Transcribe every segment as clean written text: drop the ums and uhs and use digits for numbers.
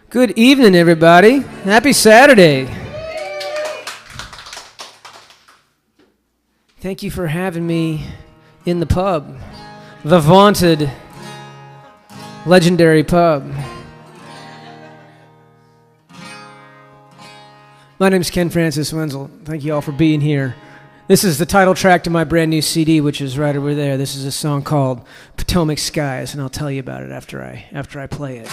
Good evening, everybody. Happy Saturday. Thank you for having me in the pub, the vaunted, legendary pub. My name's Ken Francis Wenzel. Thank you all for being here. This is the title track to my brand new CD, which is right over there. This is a song called Potomac Skies, and I'll tell you about it after I play it.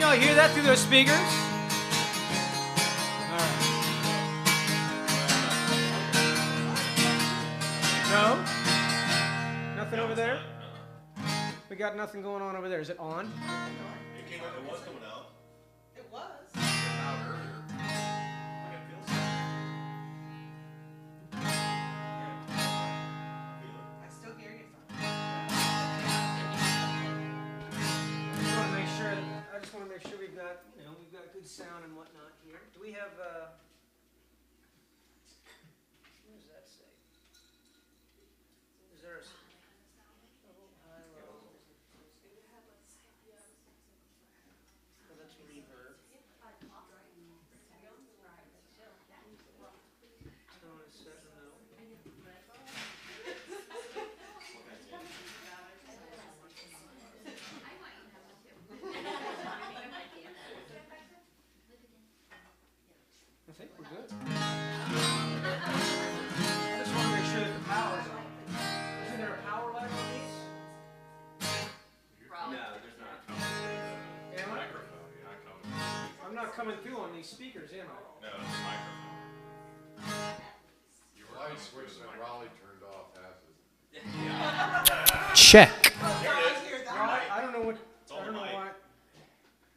You hear that through those speakers? All right. No? Nothing over there? We got nothing going on over there. Is it on? It was coming out. It was. It came out earlier. I can feel it. I still hear you. I just want to make sure we've got good sound and whatnot here. Do we have, what does that say? Is there a... Oh, that's reverb. Tone is set, no. I think we're good. I just want to make sure that the power's on. Isn't there a power light on these? No, there's not. Am I? Microphone, you're not coming. I'm not coming through on these speakers, am I? No, it's a microphone. The light switch that Raleigh turned off has it. Check. There it is. I don't know what. It's all I don't know mic. why.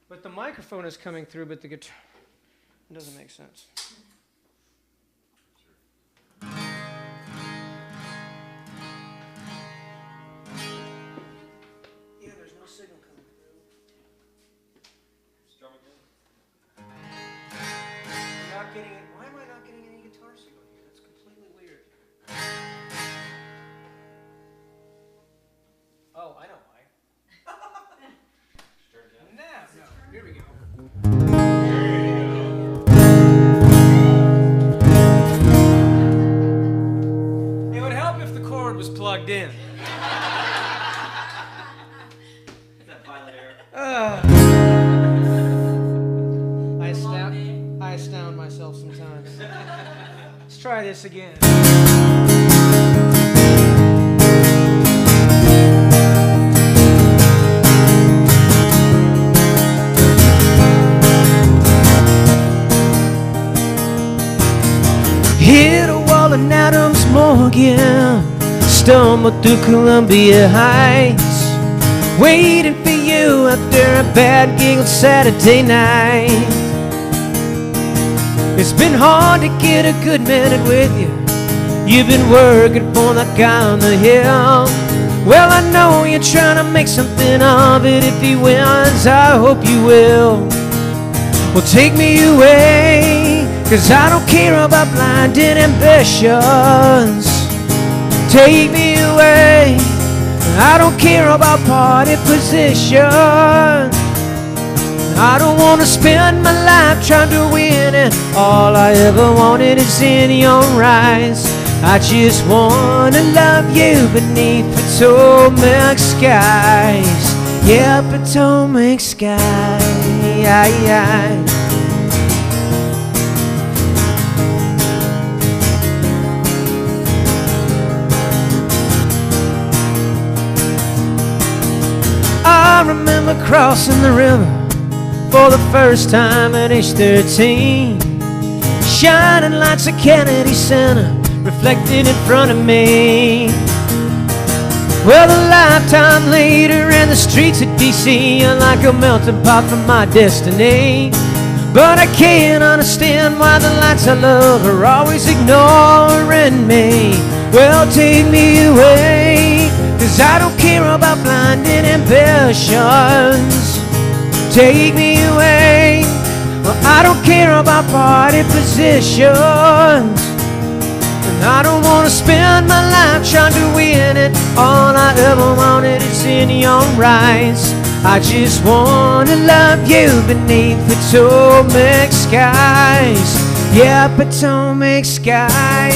But the microphone is coming through, but the guitar. It doesn't make sense. Yeah, there's no signal coming through. Strum again. I'm not getting it. Why am I not getting any guitar signal here? That's completely weird. Oh, I know why. Turn it down. No. Here we go. It would help if the cord was plugged in. That violet air. I astound myself sometimes. Let's try this again. Hit a wall in Adams Morgan, stumbled through Columbia Heights, waiting for you after a bad gig on Saturday night. It's been hard to get a good minute with you. You've been working for that guy on the hill. Well, I know you're trying to make something of it. If he wins, I hope you will. Well, take me away, 'cause I don't care about blinding ambitions. Take me away, I don't care about party position. I don't want to spend my life trying to win it. All I ever wanted is in your eyes. I just want to love you beneath Potomac skies. Yeah, Potomac skies. I remember crossing the river for the first time at age 13. Shining lights of Kennedy Center reflected in front of me. Well, a lifetime later in the streets of D.C. are like a melting pot from my destiny. But I can't understand why the lights I love are always ignoring me. Well, take me away, 'cause I don't care about blinding ambitions. Take me away. Well, I don't care about party positions. And I don't want to spend my life trying to win it. All I ever wanted is in your eyes. I just want to love you beneath Potomac skies. Yeah, Potomac skies.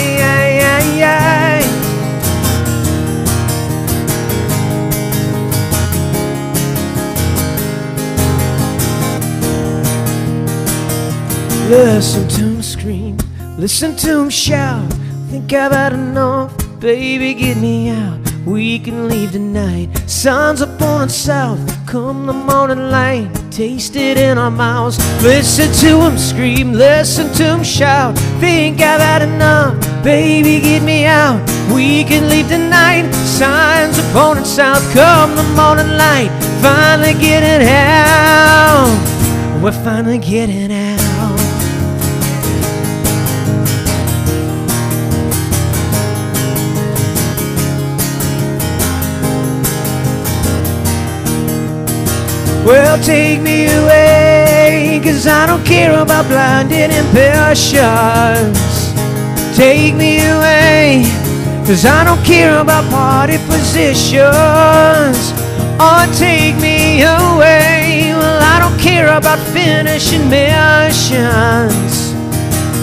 Listen to him scream, listen to him shout. Think I've had enough, baby, get me out. We can leave tonight, sun's up on the south. Come the morning light, taste it in our mouths. Listen to him scream, listen to him shout. Think I've had enough, baby, get me out. We can leave tonight, sun's up on the south. Come the morning light, finally getting out. We're finally getting out. Well, take me away, 'cause I don't care about blinding ambitions. Take me away, 'cause I don't care about party positions. Oh, take me away. Well, I don't care about finishing missions.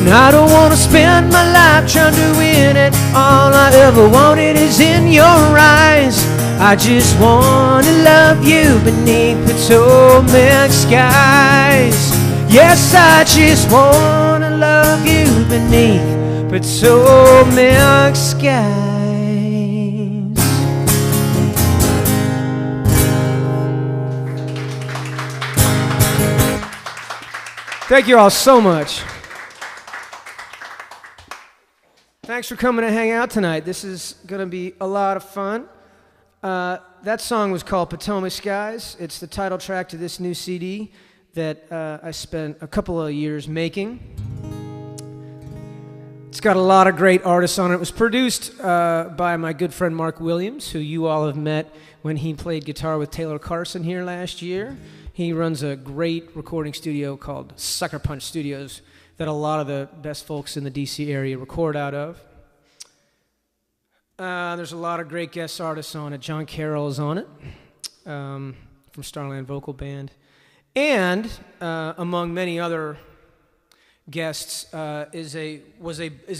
And I don't want to spend my life trying to win it. All I ever wanted is in your eyes. I just want to love you beneath Potomac skies. Yes, I just want to love you beneath Potomac skies. Thank you all so much. Thanks for coming to hang out tonight. This is going to be a lot of fun. That song was called Potomac Skies. It's the title track to this new CD that I spent a couple of years making. It's got a lot of great artists on it. It was produced by my good friend Mark Williams, who you all have met when he played guitar with Taylor Carson here last year. He runs a great recording studio called Sucker Punch Studios that a lot of the best folks in the DC area record out of. There's a lot of great guest artists on it. John Carroll is on it, from Starland Vocal Band. And among many other guests is a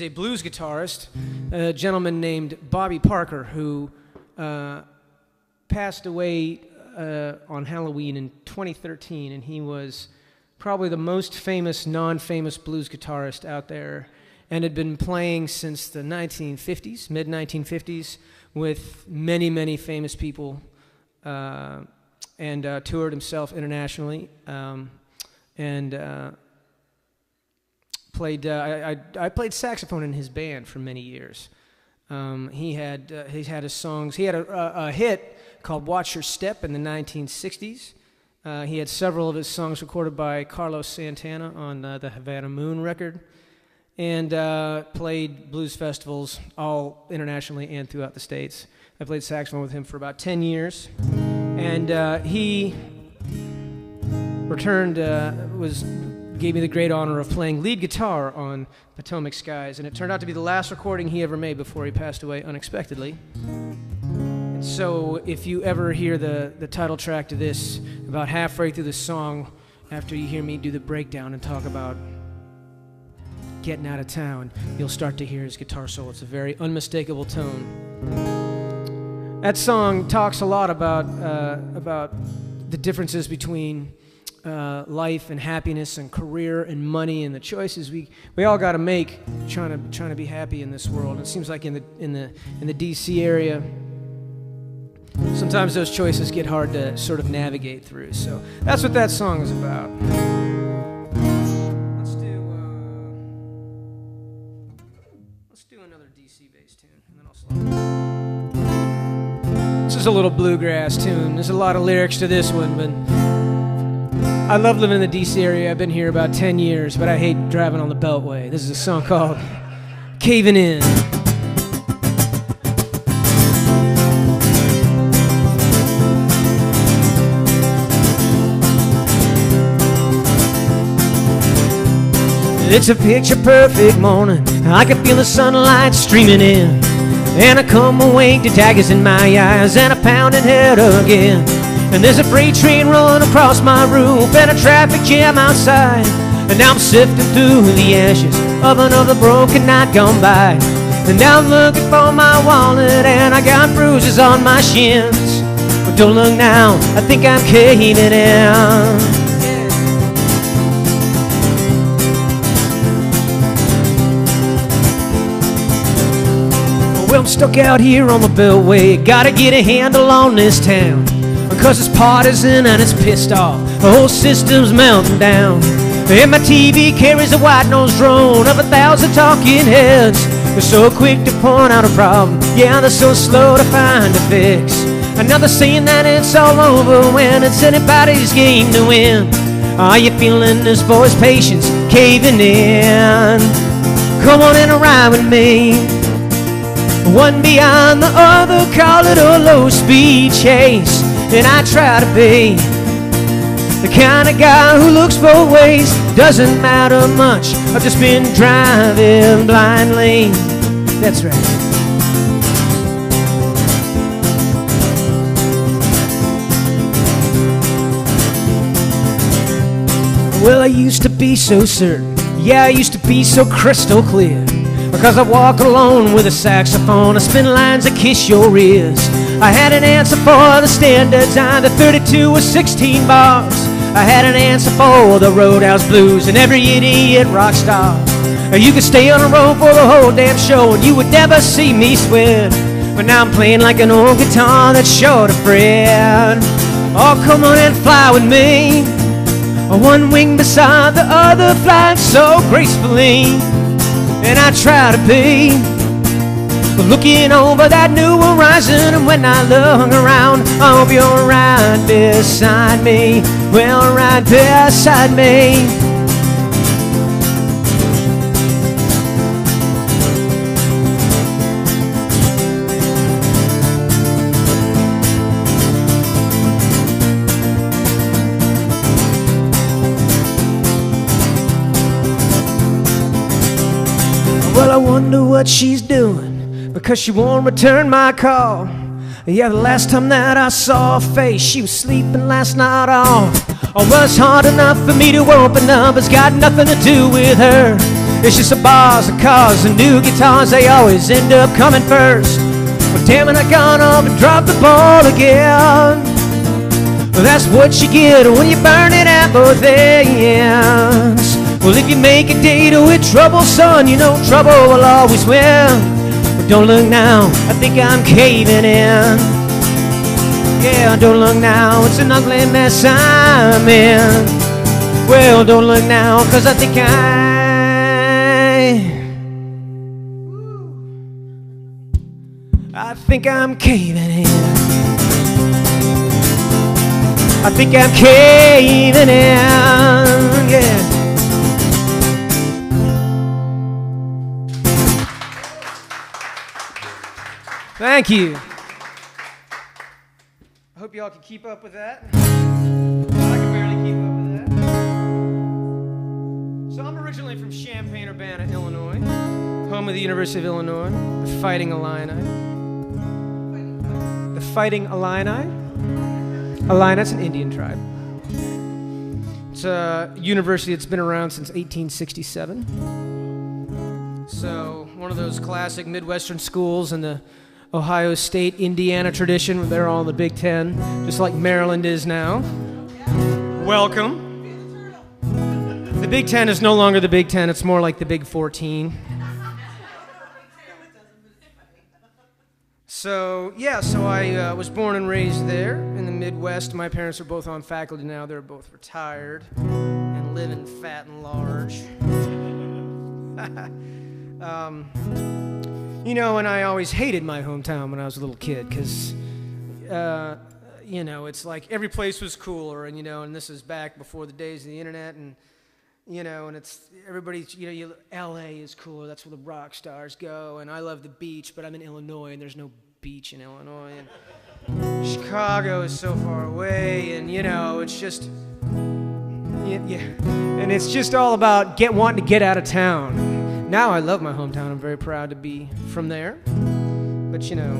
blues guitarist, a gentleman named Bobby Parker, who passed away on Halloween in 2013, and he was probably the most famous non-famous blues guitarist out there, and had been playing since the 1950s, mid-1950s, with many, many famous people, and toured himself internationally, and played. I played saxophone in his band for many years. He had his songs. He had a hit called "Watch Your Step" in the 1960s. He had several of his songs recorded by Carlos Santana on the Havana Moon record, and played blues festivals all internationally and throughout the States. I played saxophone with him for about 10 years, and he returned, gave me the great honor of playing lead guitar on Potomac Skies, and it turned out to be the last recording he ever made before he passed away unexpectedly. And so if you ever hear the title track to this, about halfway through the song, after you hear me do the breakdown and talk about getting out of town, you'll start to hear his guitar solo. It's a very unmistakable tone. That song talks a lot about the differences between life and happiness and career and money and the choices we all got to make trying to be happy in this world. And it seems like in the DC area, sometimes those choices get hard to sort of navigate through. So that's what that song is about. Let's do another DC bass tune, and then I'll slow down. This is a little bluegrass tune. There's a lot of lyrics to this one, but I love living in the DC area. I've been here about 10 years, but I hate driving on the Beltway. This is a song called "Caving In." It's a picture-perfect morning. I can feel the sunlight streaming in, and I come awake to daggers in my eyes and a pounding head again. And there's a freight train rolling across my roof and a traffic jam outside. And now I'm sifting through the ashes of another broken night gone by. And now I'm looking for my wallet and I got bruises on my shins. But don't look now, I think I'm caving in. Well, I'm stuck out here on the Beltway. Gotta get a handle on this town, because it's partisan and it's pissed off. The whole system's melting down. And my TV carries a white-nosed drone of 1,000 talking heads. They're so quick to point out a problem, yeah, they're so slow to find a fix. And now they're saying that it's all over when it's anybody's game to win. Are you feeling this boy's patience caving in? Come on and ride with me. One behind the other, call it a low-speed chase. And I try to be the kind of guy who looks both ways. Doesn't matter much, I've just been driving blindly. That's right. Well, I used to be so certain, yeah, I used to be so crystal clear, because I walk alone with a saxophone, I spin lines that kiss your ears. I had an answer for the standards, either 32 or 16 bars. I had an answer for the Roadhouse Blues and every idiot rock star. You could stay on the road for the whole damn show and you would never see me sweat. But now I'm playing like an old guitar that's short of fret. Oh, come on and fly with me. One wing beside the other, flying so gracefully. And I try to be looking over that new horizon. And when I look around, I hope you're right beside me. Well, right beside me. Well, I wonder what she's doing, because she won't return my call. Yeah, the last time that I saw her face, she was sleeping last night off. Oh, well, it's hard enough for me to open up, it's got nothing to do with her. It's just the bars, the cars, the new guitars, they always end up coming first. Well, damn it, I gone off and dropped the ball again. Well, that's what you get when you burn it at both ends. Well, if you make a date with trouble, son, you know trouble will always win. But don't look now, I think I'm caving in. Yeah, don't look now, it's an ugly mess I'm in. Well, don't look now, cause I think I'm caving in. I think I'm caving in, yeah. Thank you. I hope y'all can keep up with that. I can barely keep up with that. So I'm originally from Champaign-Urbana, Illinois, home of the University of Illinois, the Fighting Illini. The Fighting Illini? Illini, that's an Indian tribe. It's a university that's been around since 1867. So one of those classic Midwestern schools in the Ohio State, Indiana tradition, where they're all in the Big Ten, just like Maryland is now. Welcome. The Big Ten is no longer the Big Ten, it's more like the Big 14. So, yeah, I was born and raised there in the Midwest. My parents are both on faculty now. They're both retired and living fat and large. You know, and I always hated my hometown when I was a little kid because, you know, it's like every place was cooler, and, you know, and this is back before the days of the internet, and, you know, and it's everybody's, you know, L.A. is cooler. That's where the rock stars go, and I love the beach, but I'm in Illinois, and there's no beach in Illinois, and Chicago is so far away, and, you know, it's just, Yeah. And it's just all about wanting to get out of town. Now I love my hometown. I'm very proud to be from there. But you know,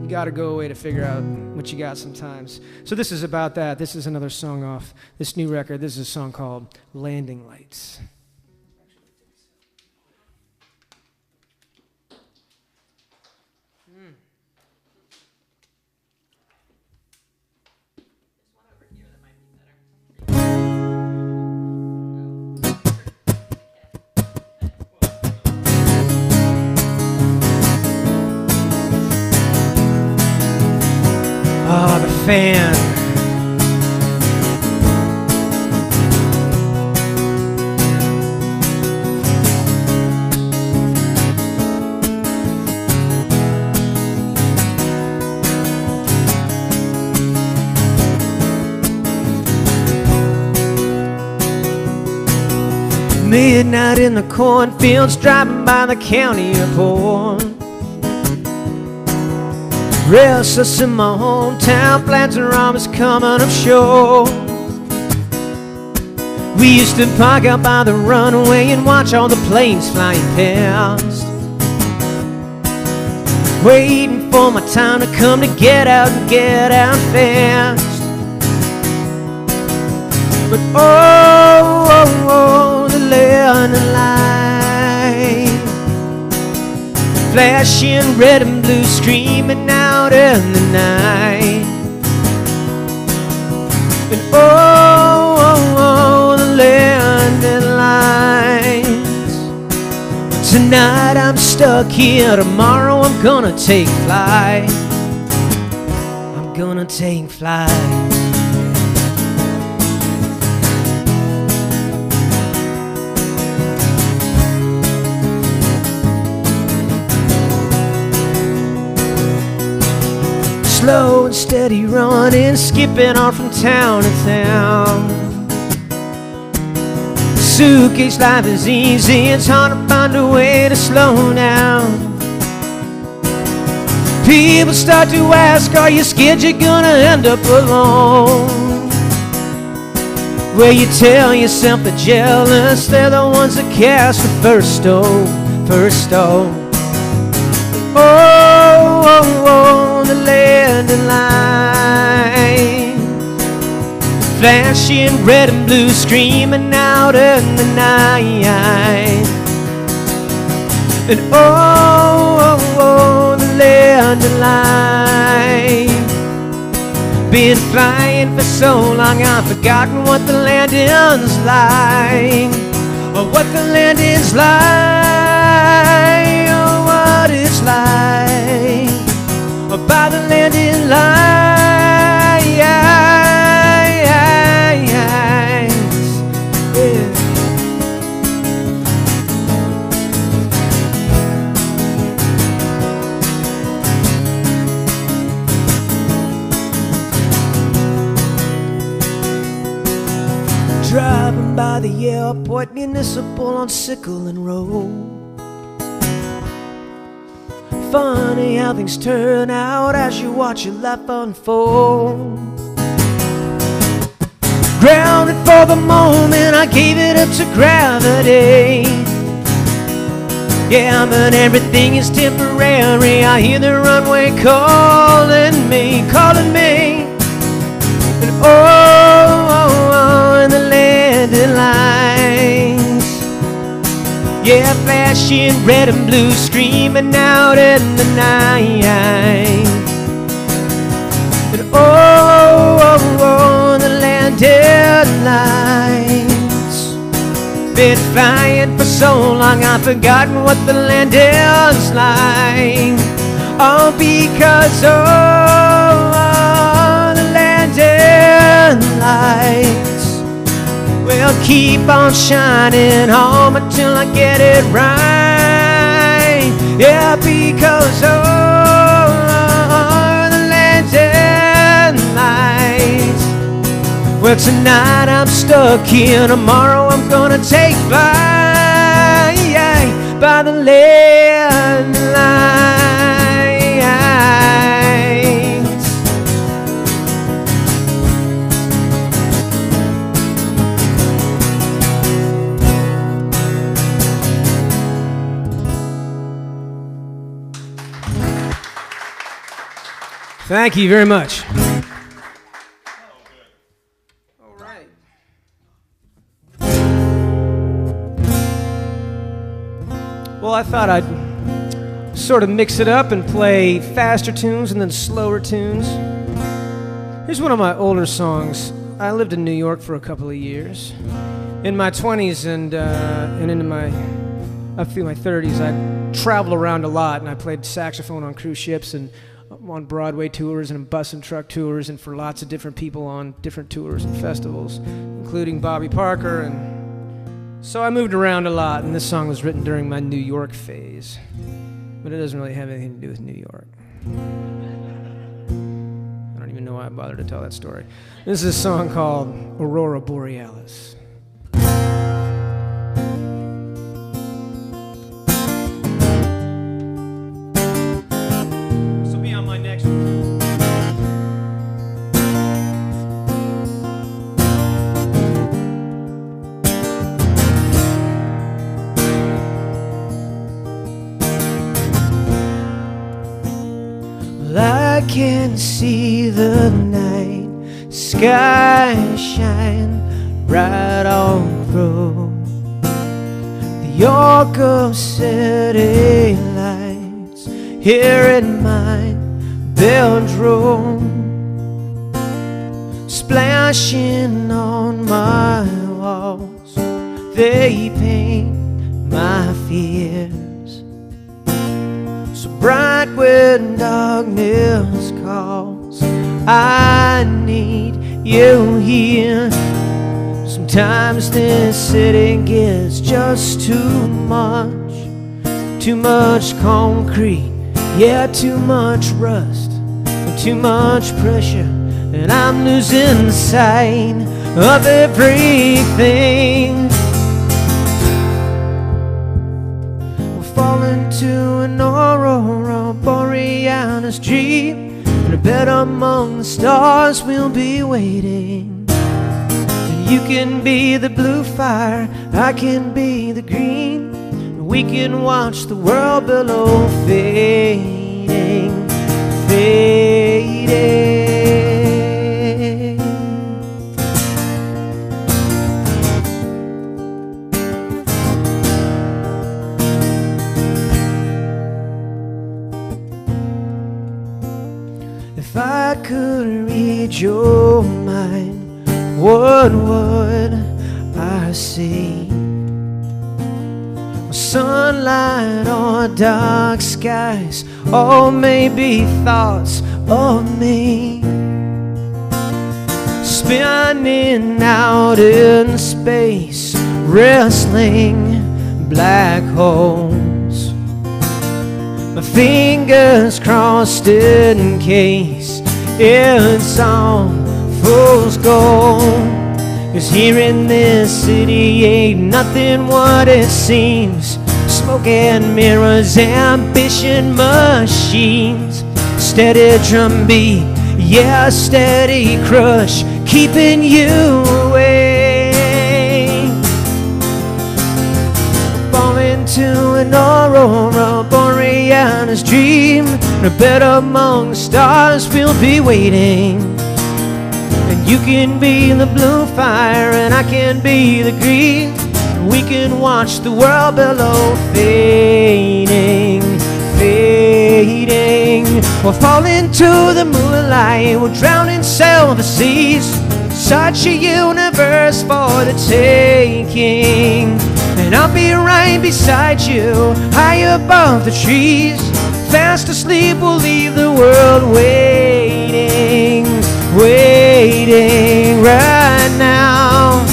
you got to go away to figure out what you got sometimes. So this is about that. This is another song off this new record. This is a song called Landing Lights. Ah, the fan. Midnight in the cornfields, driving by the county airport. Restless in my hometown, plans and robbers coming up shore. We used to park out by the runway and watch all the planes flying past, waiting for my time to come to get out and get out fast. But oh, oh, oh, the landing light, flashing red and blue, screaming out in the night. And oh, oh, oh, the landing lights. Tonight I'm stuck here, tomorrow I'm gonna take flight. I'm gonna take flight. Slow and steady running, skipping on from town to town. Suitcase life is easy, it's hard to find a way to slow down. People start to ask, are you scared you're gonna end up alone? Well, you tell yourself they're jealous, they're the ones that cast the first stone, first stone. Oh, oh, oh, the landing light, flashing red and blue, screaming out in the night. And oh, oh, oh, the landing light, been flying for so long I've forgotten what the landing's like. Or what the landing's like, or what it's like. Or by the landing lights, yeah. Driving by the airport, municipal on Sickle and Road. Funny how things turn out as you watch your life unfold. Grounded for the moment, I gave it up to gravity. Yeah, but everything is temporary. I hear the runway calling me, calling me. And oh, oh, oh, and the landing lights, yeah, flashing red and blue, screaming out in the night. And oh, oh, oh, the landing lights, been flying for so long I've forgotten what the landing's like. All because the landing lights will keep on shining home until I get it right. Yeah, because the landing lights. Well, tonight I'm stuck here, tomorrow I'm gonna take flight, yeah, by the landing lights. Thank you very much. All right. Well, I thought I'd sort of mix it up and play faster tunes and then slower tunes. Here's one of my older songs. I lived in New York for a couple of years. In my 20s and up through my 30s, I traveled around a lot, and I played saxophone on cruise ships and on Broadway tours and bus and truck tours and for lots of different people on different tours and festivals, including Bobby Parker. And so I moved around a lot, and this song was written during my New York phase. But it doesn't really have anything to do with New York. I don't even know why I bothered to tell that story. This is a song called Aurora Borealis. This will be on my next one. I can see the night sky shine right on through the York of city lights here in my bedroom, splashing on my walls. They paint my fears so bright when darkness calls. I need you here. Sometimes this city gets just too much concrete, yeah, too much rust, too much pressure, and I'm losing sight of everything. We're falling to an aurora borealis dream. In a bed among the stars we'll be waiting. And you can be the blue fire, I can be the green. And we can watch the world below fading, fading. If I could read your mind, what would I see? Sunlight or dark skies, or maybe thoughts of me spinning out in space, wrestling black holes. My fingers crossed in case it's all fool's gold. 'Cause here in this city ain't nothing what it seems. Smoke and mirrors, ambition machines. Steady drum beat, yeah, steady crush, keeping you away. Fall into an aurora borealis dream. In a bed among the stars we'll be waiting. And you can be the blue fire and I can be the green. And we can watch the world below fading, fading. We'll fall into the moonlight, we'll drown in silver seas. Such a universe for the taking. And I'll be right beside you, high above the trees. Fast asleep, we'll leave the world waiting, waiting right now.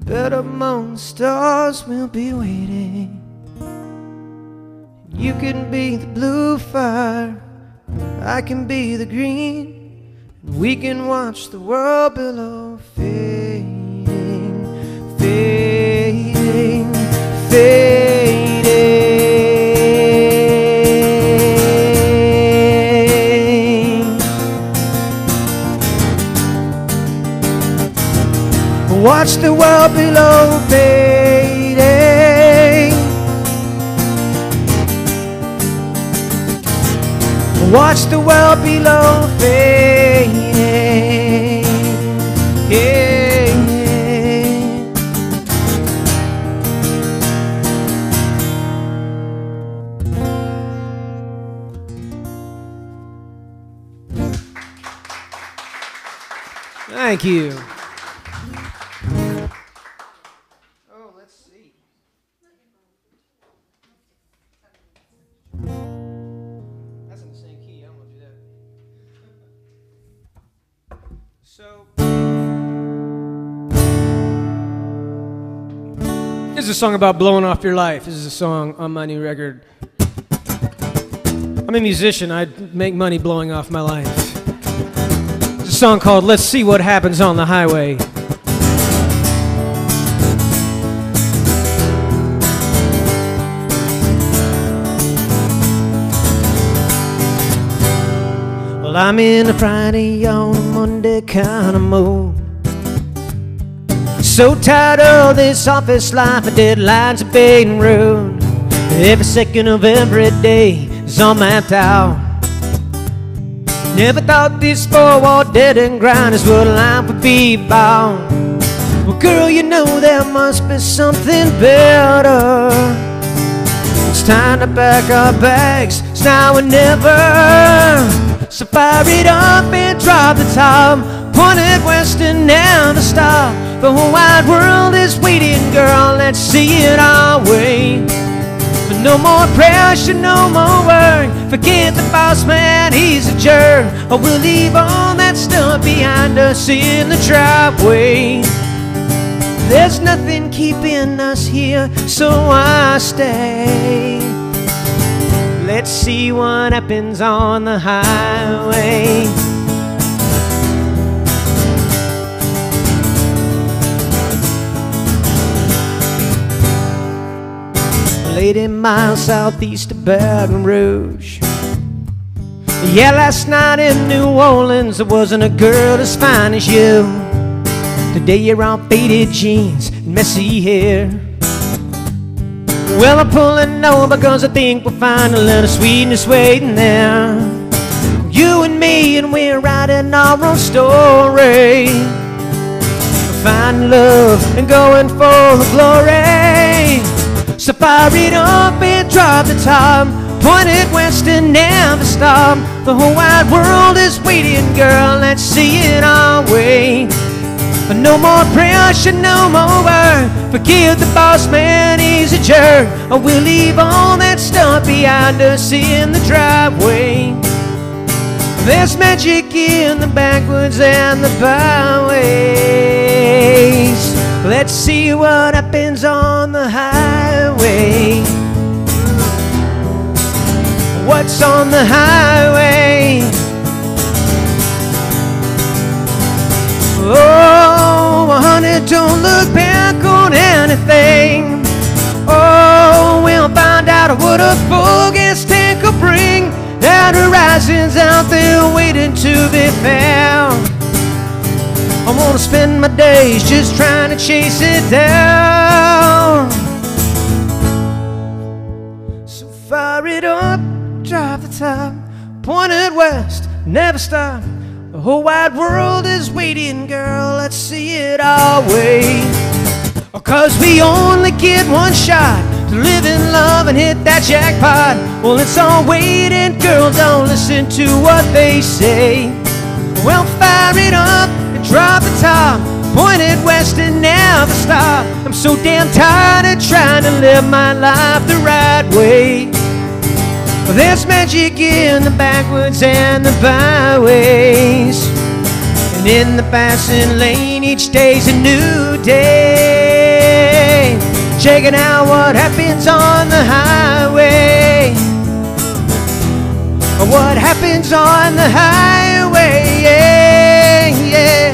Bed among the stars we'll be waiting. You can be the blue fire, I can be the green. And we can watch the world below fading. fading. Watch the world below fading. Watch the world below fading. Yeah. Thank you. Oh, let's see. That's in the same key. I'm gonna do that. So, this is a song about blowing off your life. This is a song on my new record. I'm a musician. I make money blowing off my life. It's a song called Let's See What Happens on the Highway. Well, I'm in a Friday on a Monday kind of mood. So tired of this office life, and deadlines are being rude. Every second of every day is all mapped out. Never thought this four-wall dead and grind is what life would be about. Well, girl, you know there must be something better. It's time to pack our bags, it's now or never. So fire it up and drop the top, point it west and never stop. The whole wide world is waiting, girl, let's see it our way. But no more pressure, no more work. Forget the boss man, he's a jerk. Or we'll leave all that stuff behind us in the driveway. There's nothing keeping us here, so I stay. Let's see what happens on the highway. 80 miles southeast of Baton Rouge. Yeah, last night in New Orleans there wasn't a girl as fine as you. Today you're all faded jeans and messy hair. Well, I'm pulling over because I think we'll find a little sweetness waiting there. You and me, and we're writing our own story. We're finding love and going for the glory. So fire it up and drop the top, point it west and never stop. The whole wide world is waiting, girl, let's see it our way. But no more pressure, no more work. Forgive the boss man, he's a jerk. Or we'll leave all that stuff behind us in the driveway. There's magic in the backwoods and the byways. Let's see what happens on the highway. What's on the highway? Oh, honey, don't look back on anything. Oh, we'll find out what a full gas tank will bring. That horizon's out there waiting to be found. I wanna spend my days just trying to chase it down. So fire it up, drive the top, point it west, never stop. The whole wide world is waiting, girl, let's see it our way. 'Cause we only get one shot to live in love and hit that jackpot. Well, it's all waiting, girl, don't listen to what they say. Well, fire it up and drop the top, point it west and never stop. I'm so damn tired of trying to live my life the right way. There's magic in the backwoods and the byways. And in the passing lane each day's a new day. Checking out what happens on the highway. What happens on the highway, yeah, yeah.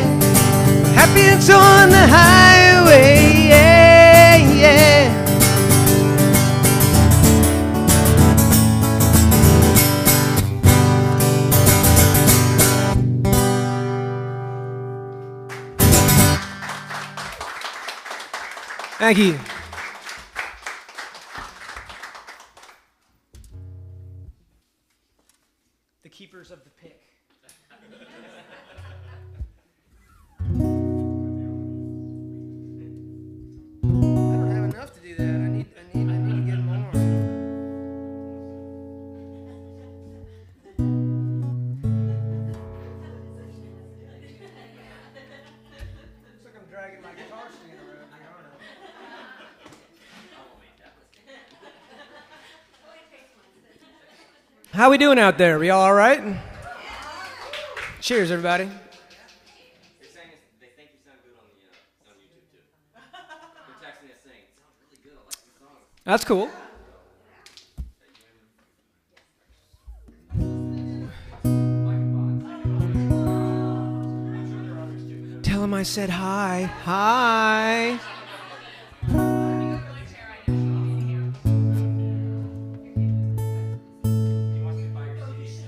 What happens on the highway, yeah, yeah. Thank you. The keepers of the pick. I don't have enough to do that. I need to get more. Looks like I'm dragging my guitar stand around here, aren't I? How we doing out there? We all right? Cheers, everybody. They're saying they think you sound good on YouTube too. They're texting us saying it sounds really good. I like the song. That's cool. Tell him I said hi. Hi. He wants me to buy your CD.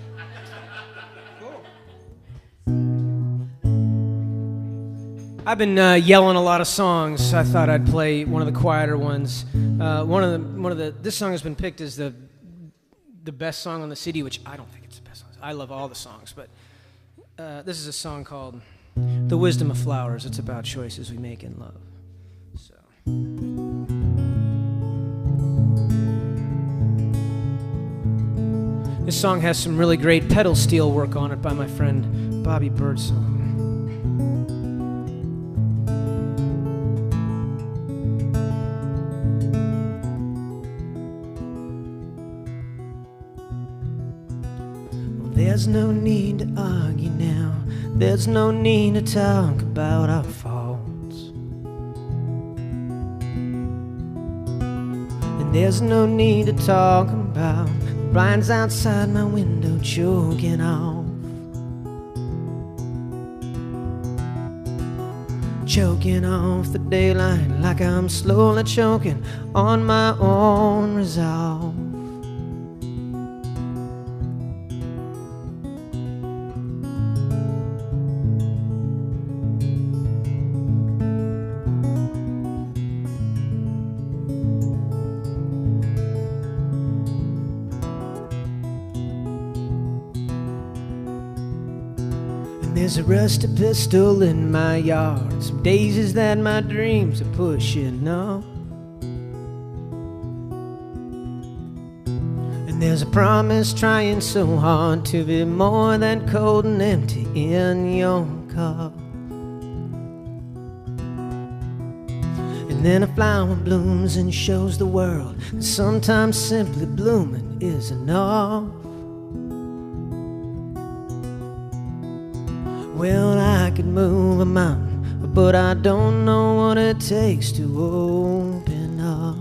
I've been yelling a lot of songs. I thought I'd play one of the quieter ones. This song has been picked as the best song on the CD, which I don't think it's the best song. I love all the songs, but this is a song called "The Wisdom of Flowers." It's about choices we make in love. So. This song has some really great pedal steel work on it by my friend Bobby Birdsong. There's no need to argue now. There's no need to talk about our faults. And there's no need to talk about the blinds outside my window choking off. Choking off the daylight like I'm slowly choking on my own resolve. There's a rusty pistol in my yard, some daisies that my dreams are pushing up. And there's a promise trying so hard to be more than cold and empty in your cup. And then a flower blooms and shows the world that sometimes simply blooming is enough. Well, I could move a mountain, but I don't know what it takes to open up.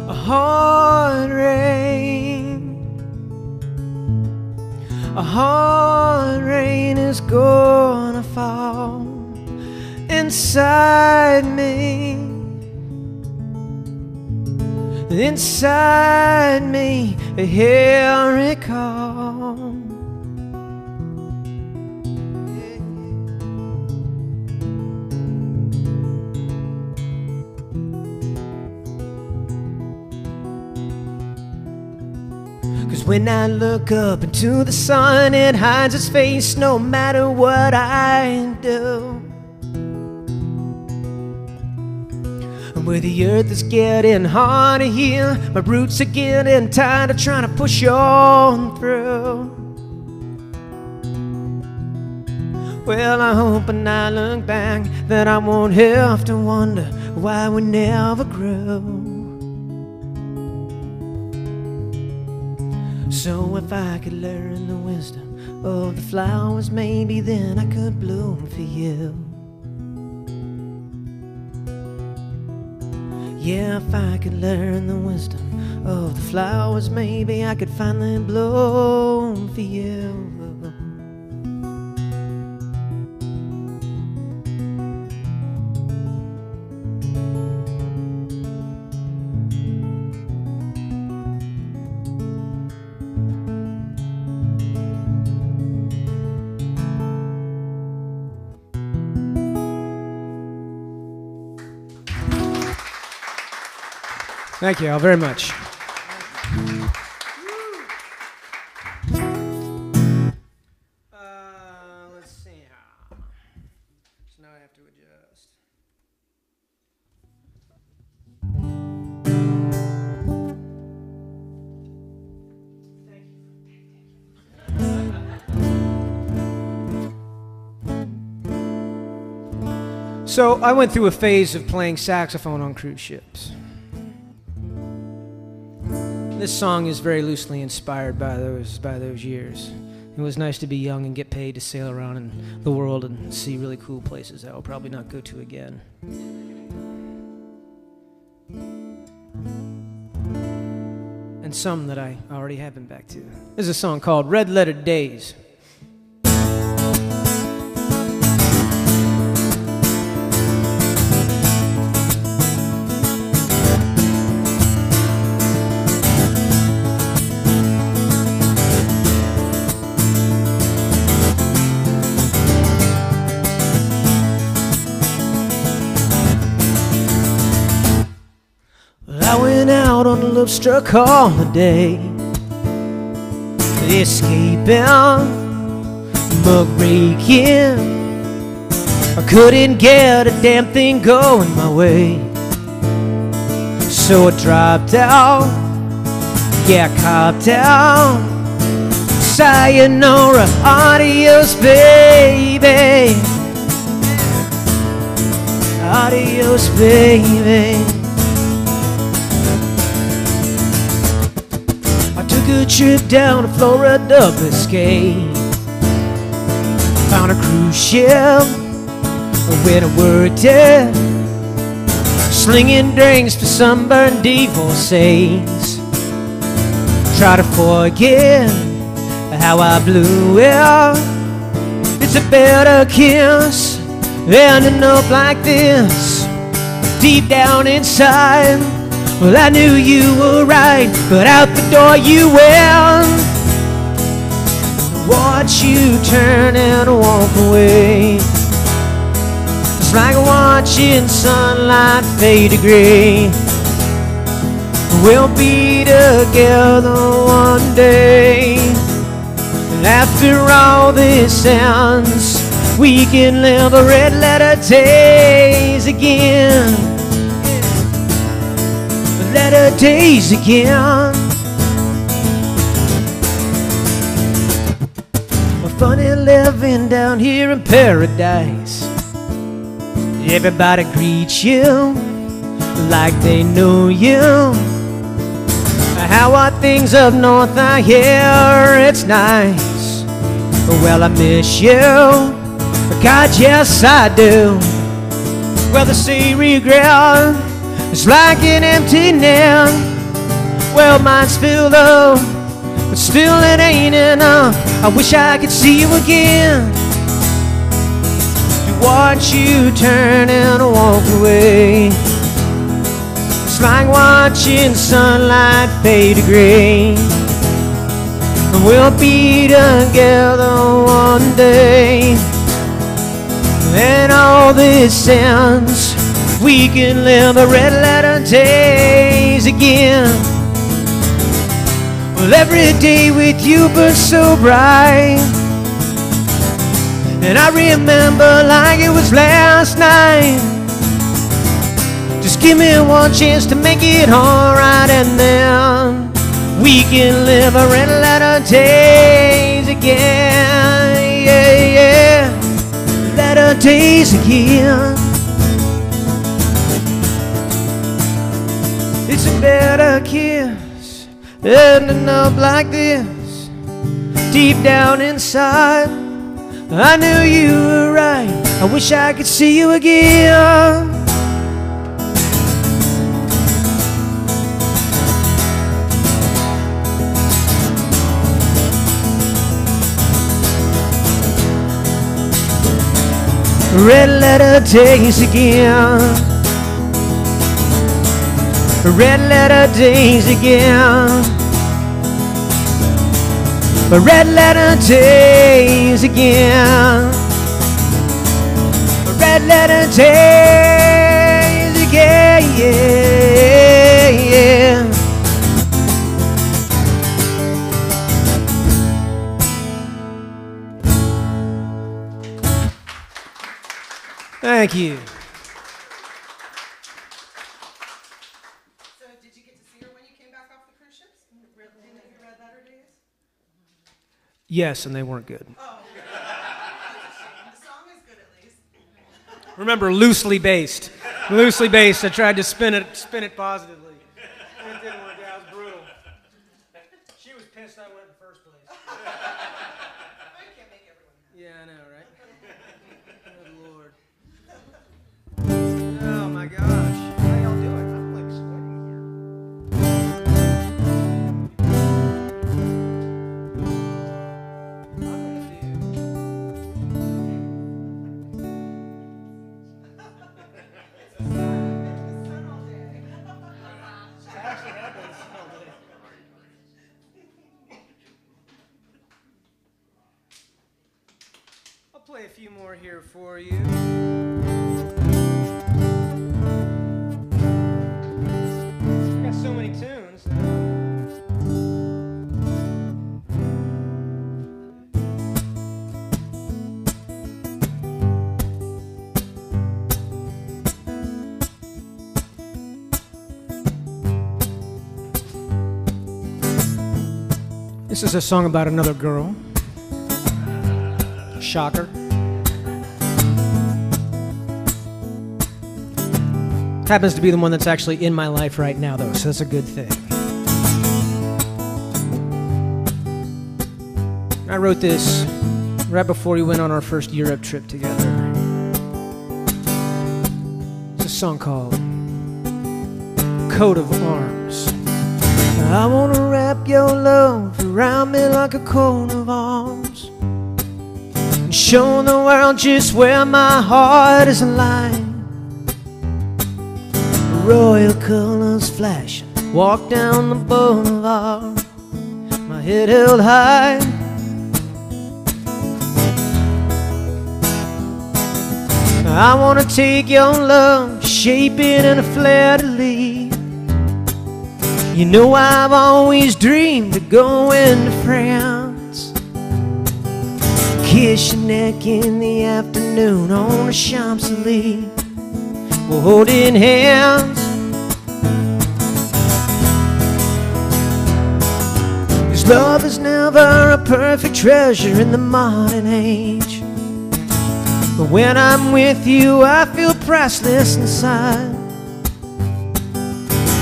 A hard rain, a hard rain is gonna fall inside me, inside me, here it comes. 'Cause when I look up into the sun, it hides its face no matter what I do. And where the earth is getting hard to heal, my roots are getting tired of trying to push on through. Well, I hope when I look back that I won't have to wonder why we never grew. So if I could learn the wisdom of the flowers, maybe then I could bloom for you. Yeah, if I could learn the wisdom of the flowers, maybe I could finally bloom for you. Thank you all very much. Let's see. So now I have to adjust. So I went through a phase of playing saxophone on cruise ships. This song is very loosely inspired by those years. It was nice to be young and get paid to sail around in the world and see really cool places that I'll probably not go to again. And some that I already have been back to. There's a song called Red Letter Days. I went out on a love-struck holiday, escaping, muckraking. I couldn't get a damn thing going my way, so I dropped out, yeah, I copped out. Sayonara, adios, baby. Adios, baby. Took a trip down to Florida, Biscay. Found a cruise ship where I worked it, slinging drinks for sunburned divorcees. Try to forget how I blew it. It's a better kiss ending up like this. Deep down inside, well, I knew you were right, but out the door you went. Watch you turn and walk away. It's like watching sunlight fade to gray. We'll be together one day. And after all this ends, we can live a red letter days again. Letter days again. Well, funny living down here in paradise. Everybody greets you like they know you. How are things up north? I hear it's nice. Well, I miss you, God, yes I do. Well, they say regret, it's like an empty net. Well, mine's filled up, but still it ain't enough. I wish I could see you again, to watch you turn and walk away. It's like watching sunlight fade to gray. And we'll be together one day. And all this ends, we can live the red letter days again. Well, every day with you burns so bright, and I remember like it was last night. Just give me one chance to make it alright, and then we can live a red letter days again. Yeah, yeah, letter days again. It's a better kiss, ending up like this. Deep down inside, I knew you were right. I wish I could see you again. Red letter days again. Red letter days again. Red letter days again. Red letter days again. Yeah, yeah. Thank you. So did you get to see her when you came back off the cruise ships? In your red letter days? Yes, and they weren't good. Oh. The song is good at least. Remember, loosely based. Loosely based. I tried to spin it positively. It didn't work out. It was brutal. She was pissed I went in the first place. I can't make everyone happy. Yeah, I know, right? Good Lord. Oh my gosh. How y'all doing? I'm like sweating here. I'm gonna do. It's the sun all day. I actually have been all day. I'll play a few more here for you. I got so many tunes. This is a song about another girl. Shocker. Happens to be the one that's actually in my life right now, though, so that's a good thing. I wrote this right before we went on our first Europe trip together. It's a song called Coat of Arms. I want to wrap your love around me like a coat of arms and show the world just where my heart is lying. Royal colors flashing, walk down the boulevard, my head held high. I want to take your love, shape it in a fleur-de-lis. You know I've always dreamed of going to France, kiss your neck in the afternoon on the Champs-Élysées. We're holding hands. 'Cause love is never a perfect treasure in the modern age, but when I'm with you I feel priceless inside.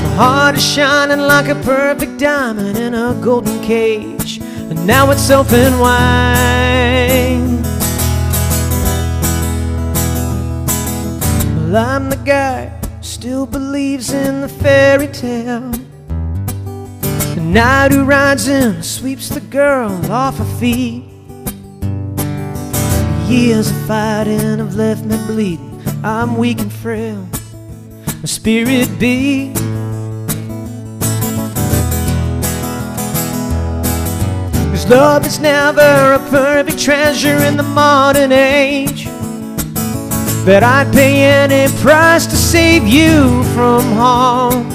My heart is shining like a perfect diamond in a golden cage, and now it's open wide. Well, I'm the guy who still believes in the fairy tale, the knight who rides in and sweeps the girl off her feet. Years of fighting have left me bleeding. I'm weak and frail, my spirit beat. 'Cause love is never a perfect treasure in the modern age, but I'd pay any price to save you from harm.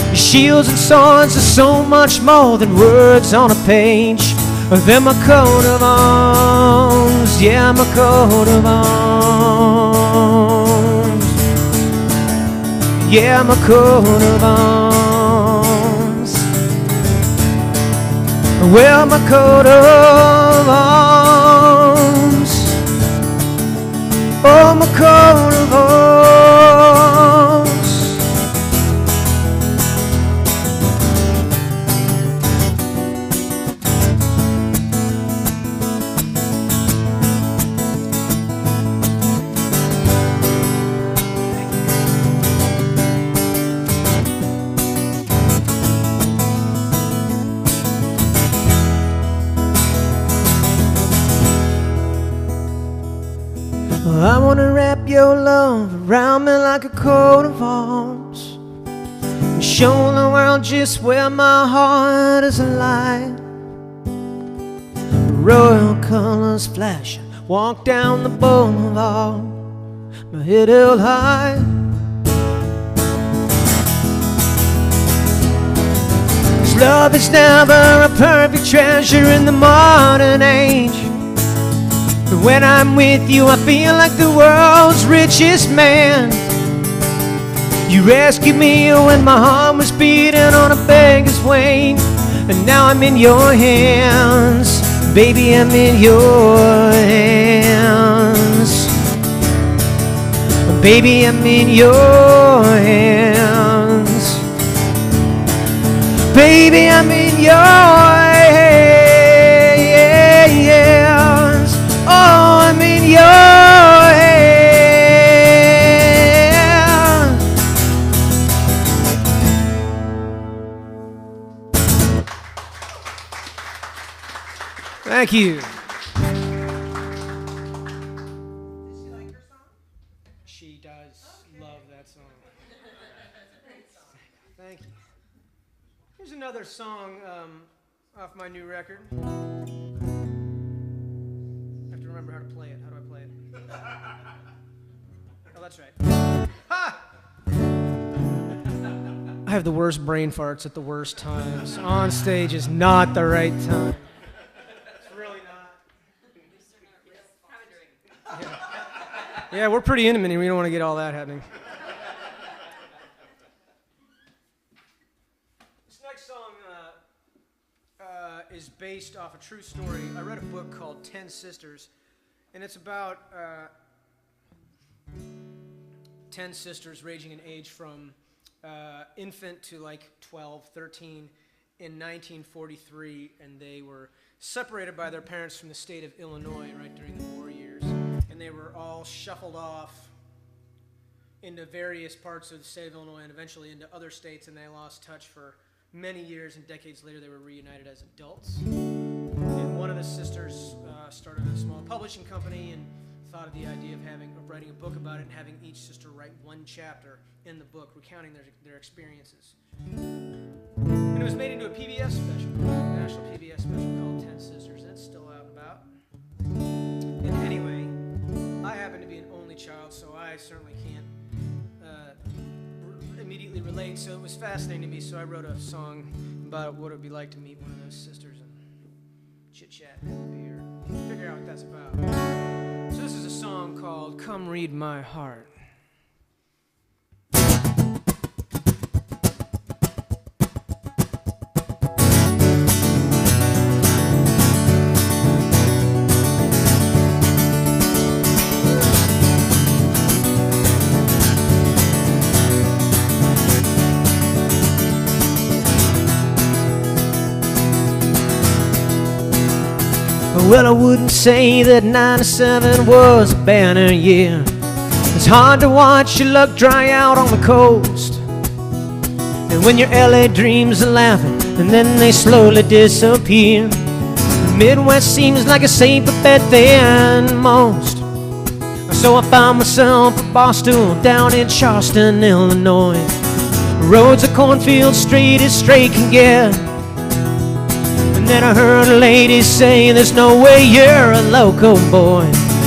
Your shields and swords are so much more than words on a page. They're my coat of arms, yeah, my coat of arms, yeah, my coat of arms. Well, my coat of arms, oh, my coat of arms. I want to wrap your love around me like a coat of arms and show the world just where my heart is alive. Royal colors flashing, walk down the boulevard, my head held high. 'Cause love is never a perfect treasure in the modern age, When I'm with you, I feel like the world's richest man. You rescued me when my heart was beating on a beggar's wing, and now I'm in your hands. Baby, I'm in your hands. Baby, I'm in your hands. Baby, I'm in your hands. Oh, I'm in your hands. Thank you. Did she like your song? She does love that song. Thank you. Here's another song off my new record. I have to remember how to play it. How do I play it? Oh, that's right. Ha! I have the worst brain farts at the worst times. On stage is not the right time. It's really not. Yeah, we're pretty intimate and we don't want to get all that happening. This next song is based off a true story. I read a book called 10 Sisters, and it's about 10 sisters ranging in age from infant to like 12, 13 in 1943, and they were separated by their parents from the state of Illinois right during the war years. And they were all shuffled off into various parts of the state of Illinois and eventually into other states, and they lost touch for many years, and decades later they were reunited as adults. And one of the sisters started a small publishing company and thought of the idea of writing a book about it and having each sister write one chapter in the book recounting their experiences. And it was made into a PBS special, a national PBS special called 10 Sisters, and it's still out and about. And anyway, I happen to be an only child, so I certainly can't immediately relate, so it was fascinating to me, so I wrote a song about what it would be like to meet one of those sisters and chit-chat and have a beer, figure out what that's about. So this is a song called Come Read My Heart. Well, I wouldn't say that 97 was a banner year. It's hard to watch your luck dry out on the coast. And when your LA dreams are laughing and then they slowly disappear, the Midwest seems like a safer bet than most. So I found myself a bar stool down in Charleston, Illinois. Roads are cornfields straight as straight can get. And then I heard a lady say, there's no way you're a local boy.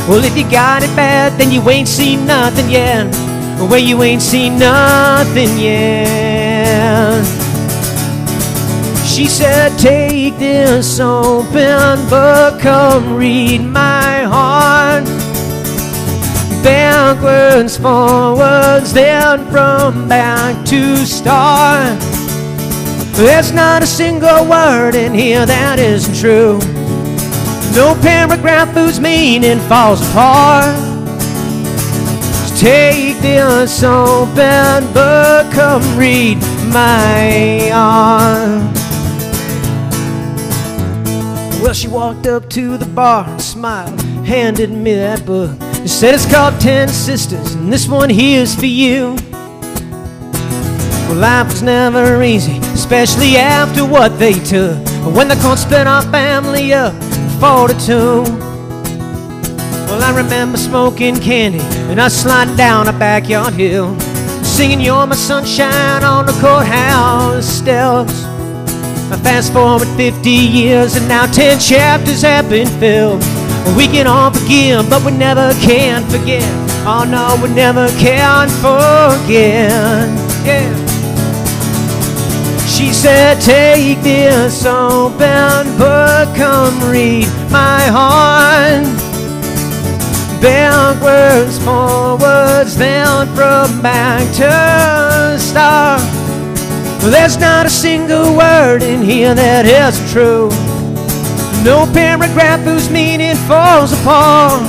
Well, if you got it bad, then you ain't seen nothing yet. Well, you ain't seen nothing yet. She said, take this open book, come read my heart. Backwards, forwards, then from back to start. There's not a single word in here that isn't true. No paragraph whose meaning falls apart. Just take this open book, come read my heart. Well, she walked up to the bar and smiled, handed me that book. She said it's called 10 Sisters, and this one here's for you. Well, life was never easy, especially after what they took. When the court split our family up in 42. Well, I remember smoking candy and us sliding down a backyard hill, singing You're My Sunshine on the courthouse steps. I fast forward 50 years and now 10 chapters have been filled. We can all forgive, but we never can forget. Oh no, we never can forget. Yeah. She said, take this open book, come read my heart. backwards, forwards, then from back to start. Well, there's not a single word in here that is true. No paragraph whose meaning falls apart.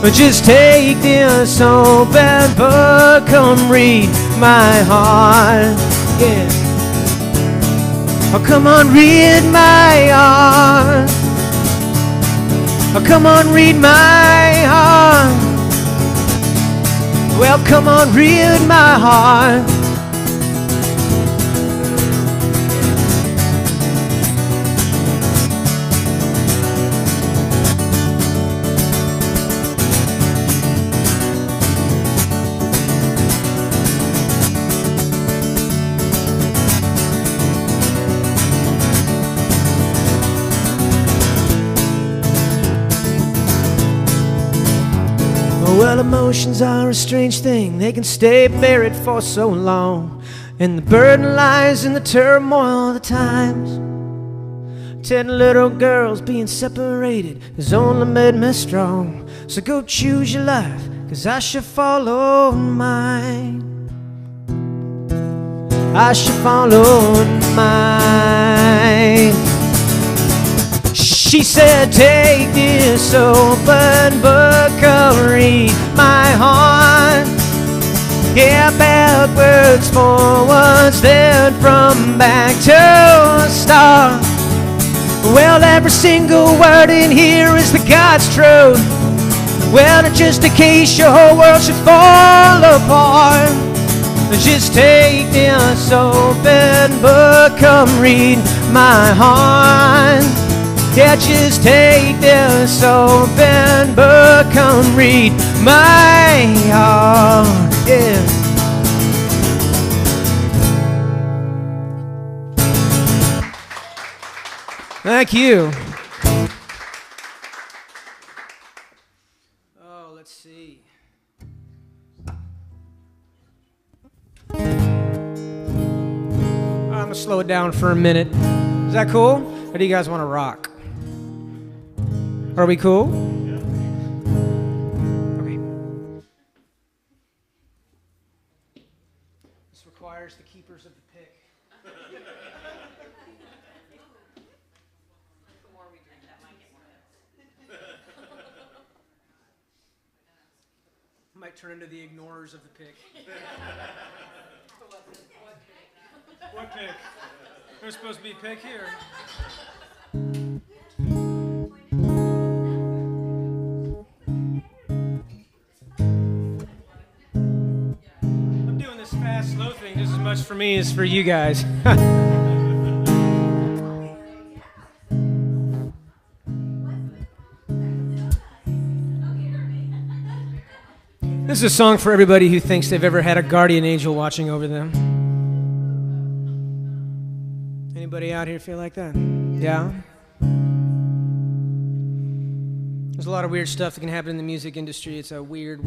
But just take this open book, come read my heart. Yeah. Oh, come on, read my heart. Oh, come on, read my heart. Well, come on, read my heart. Well, emotions are a strange thing. They can stay buried for so long, and the burden lies in the turmoil of the times. 10 little girls being separated has only made me strong. So go choose your life, 'cause I should follow mine. I should follow mine. She said, take this open book, come read my heart. Yeah, backwards, forwards, then from back to start. Well, every single word in here is the God's truth. Well, just in case your whole world should fall apart, just take this open book, come read my heart. Yeah, just take this open book, come read my heart. Yeah. Thank you. Oh, let's see. I'm gonna slow it down for a minute. Is that cool? Or do you guys want to rock? Are we cool? Okay. This requires the keepers of the pick. The more we drink, that might get more hits. Might turn into the ignorers of the pick. What pick? There's supposed to be a pick here. I'm doing this fast, slow thing just as much for me as for you guys. This is a song for everybody who thinks they've ever had a guardian angel watching over them. Anybody out here feel like that? Yeah? There's a lot of weird stuff that can happen in the music industry. It's a weird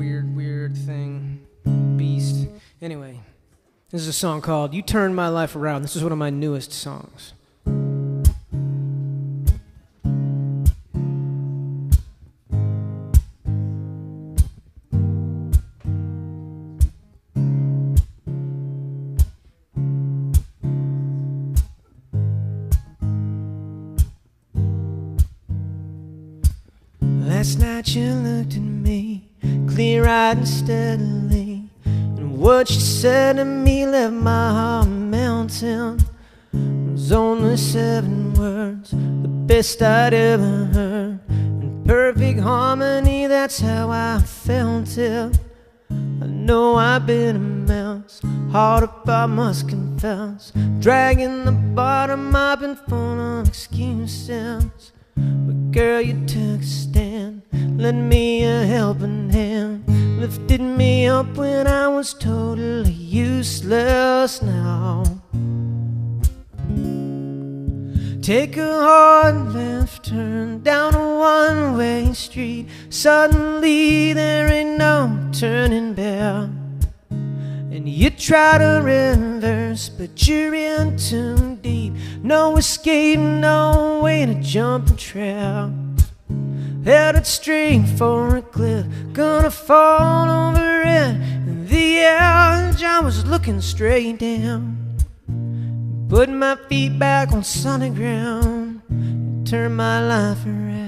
thing. Beast. Anyway, this is a song called You Turned My Life Around. This is one of my newest songs. Last night you looked at me, clear-eyed and steadily, and what you said to me left my heart melting. It was only 7 words, the best I'd ever heard, in perfect harmony, that's how I felt it. I know I've been a mess, hard up I must confess, dragging the bottom, I've been full of excuses. But girl, you took a stand, lent me a helping hand, lifted me up when I was totally useless now. Take a hard left turn down a one-way street, suddenly there ain't no turning back. And you try to reverse, but you're in too deep. No escape, no way to jump and trap. headed straight for a cliff, gonna fall over it. In the edge, I was looking straight down, put my feet back on solid ground, and turn my life around.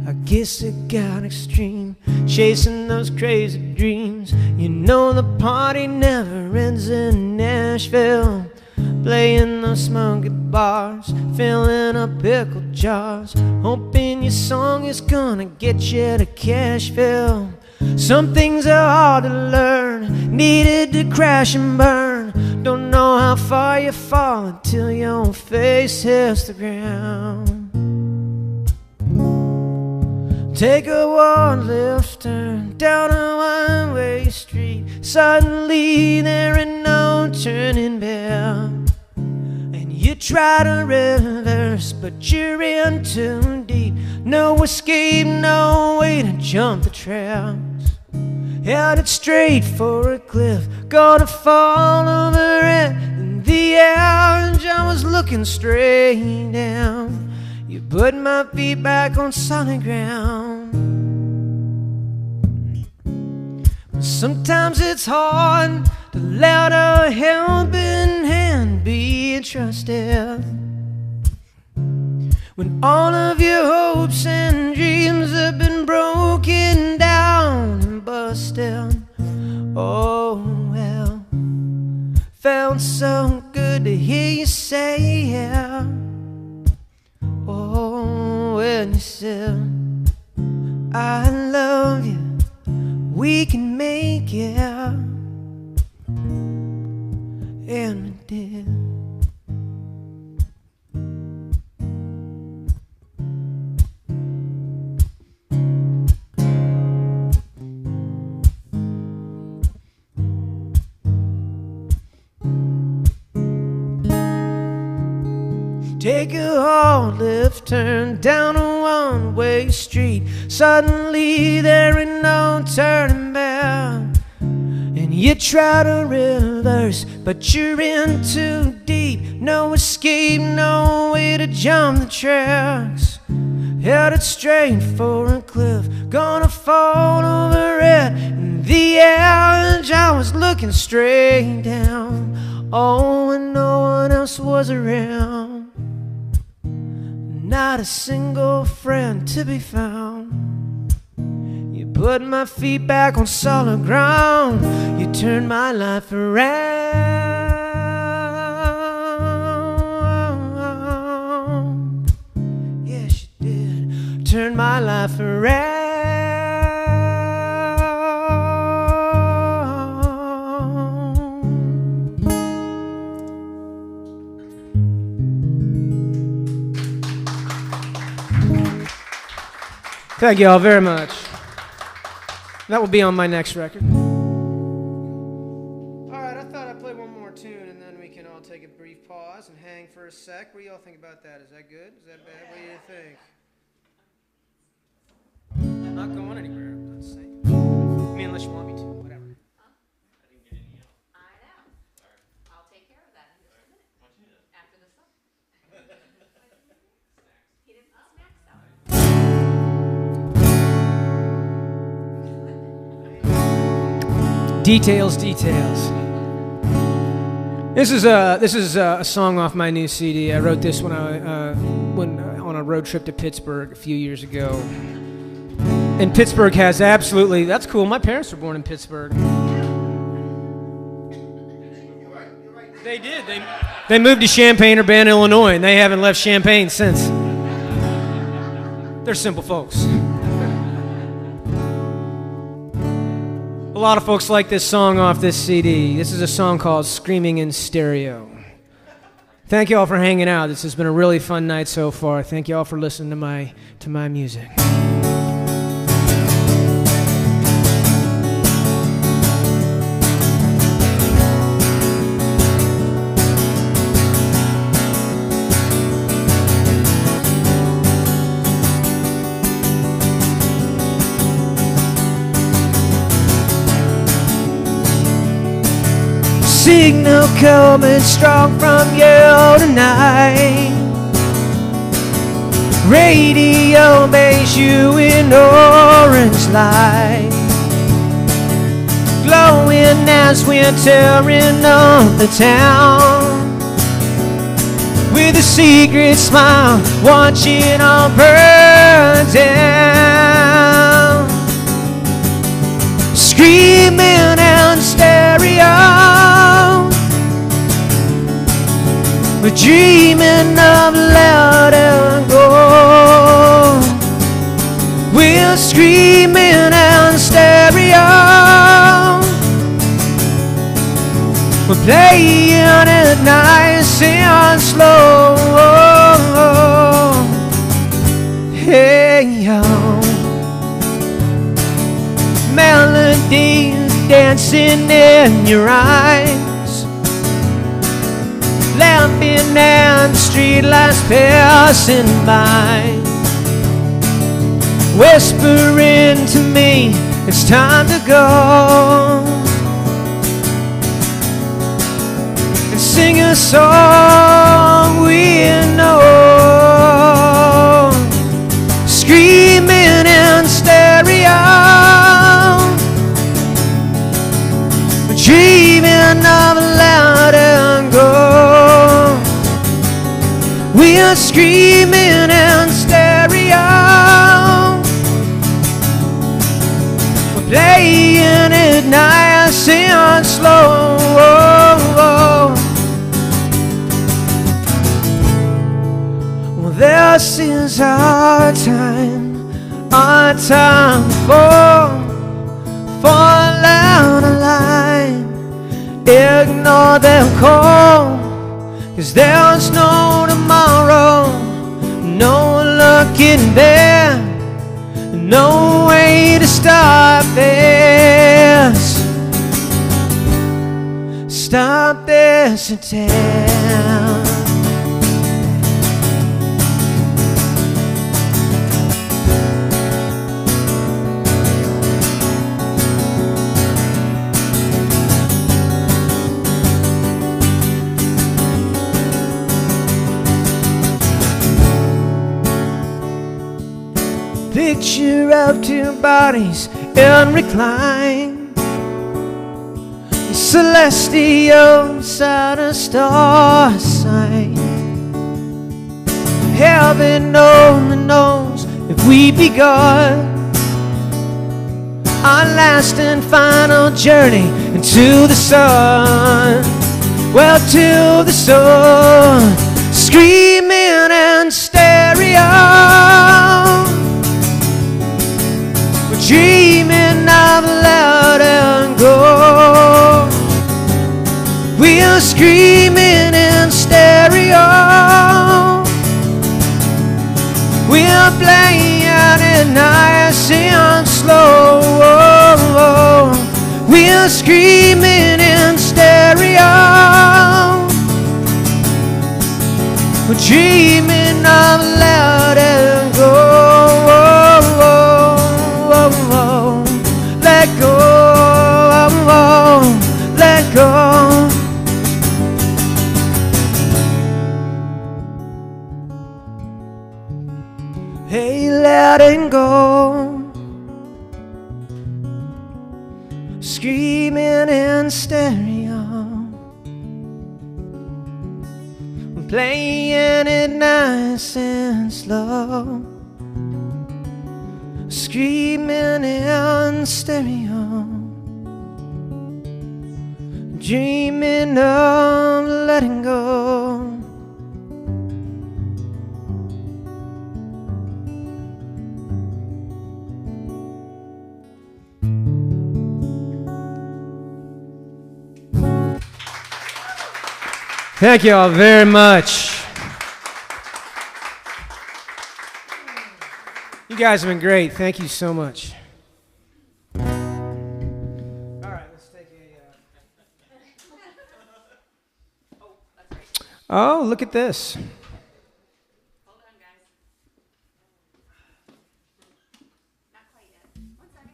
I guess it got extreme, chasing those crazy dreams. You know the party never ends in Nashville, playing those smoky bars, filling up pickle jars, hoping your song is gonna get you to Cashville. Some things are hard to learn, needed to crash and burn. Don't know how far you fall until your face hits the ground. Take a one left turn down a one-way street. Suddenly there ain't no turning back, and you try to reverse, but you're in too deep. No escape, no way to jump the tracks. Headed straight for a cliff, gonna fall over it. In the edge, I was looking straight down. You put my feet back on solid ground. Sometimes it's hard to let a helping hand be trusted, when all of your hopes and dreams have been broken down and busted. Oh well, felt so good to hear you say yeah. Oh, when you said I love you, we can make it, and we did. Take a hard left turn down a one-way street. Suddenly there ain't no turning back, and you try to reverse, but you're in too deep. No escape, no way to jump the tracks. Headed straight for a cliff, gonna fall over it. In the edge, I was looking straight down. Oh, and no one else was around, not a single friend to be found. You put my feet back on solid ground. You turned my life around. Yes, you did. Turn my life around. Thank you all very much. That will be on my next record. All right, I thought I'd play one more tune, and then we can all take a brief pause and hang for a sec. What do y'all think about that? Is that good? Is that bad? What do you think? I'm not going anywhere. I'm not saying. I mean, unless you want me to. Whatever. I didn't get any yellow. I know. I'll take care of that in just a minute. Why don't you do that? After the song. He didn't put snacks out. Details, details. This is a song off my new CD. I wrote this when on a road trip to Pittsburgh a few years ago. And Pittsburgh has absolutely, that's cool. My parents were born in Pittsburgh. They did. They moved to Champaign-Urbana, Illinois, and they haven't left Champaign since. They're simple folks. A lot of folks like this song off this CD. This is a song called Screaming in Stereo. Thank you all for hanging out. This has been a really fun night so far. Thank you all for listening to my music. signal coming strong from you tonight. Radio makes you in orange light, glowing as we're tearing up the town. With a secret smile, watching all burn down. Screaming and stereo, we're dreaming of letting go. We're screaming and stereo, we're playing it nice and slow. Hey, yo. Melodies dancing in your eyes, laughing and the streetlights passing by, whispering to me it's time to go, and sing a song we know. Screaming in stereo, dreaming of letting go. We are screaming in stereo, we're playing it nice and slow. Well, this is our time fall out of line. Ignore their call, 'cause there's no tomorrow, no looking back, no way to stop this. Stop this attack. Picture of two bodies in recline, celestial side a star sign. Heaven only knows if we begun our last and final journey into the sun. Well, to the sun, screaming in stereo, dreaming of letting go. We're screaming in stereo, we're playing it nice and slow. We're screaming in stereo, we're dreaming of letting go. Let go, let go. Hey, letting go. Screaming in stereo, playing it nice and slow. Screaming in stereo, dreaming of letting go. Thank you all very much. You guys have been great. Thank you so much. All right, let's take a... Oh, look at this. Hold on, guys. Not quite yet. 1 second.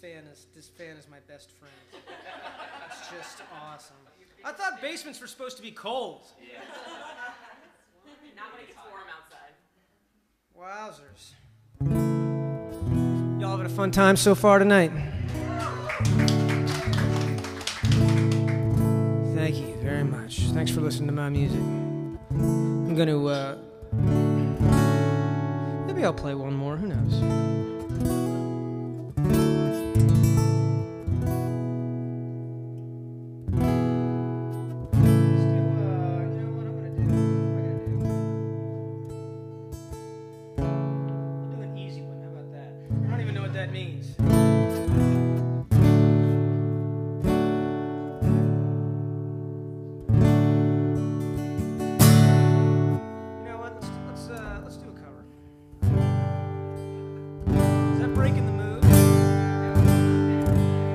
fan is my best friend. It's just awesome. I thought basements were supposed to be cold. Yeah. Not when it gets warm outside. Wowzers. Y'all having a fun time so far tonight? Thank you very much. Thanks for listening to my music. I'm going to, maybe I'll play one more. Who knows?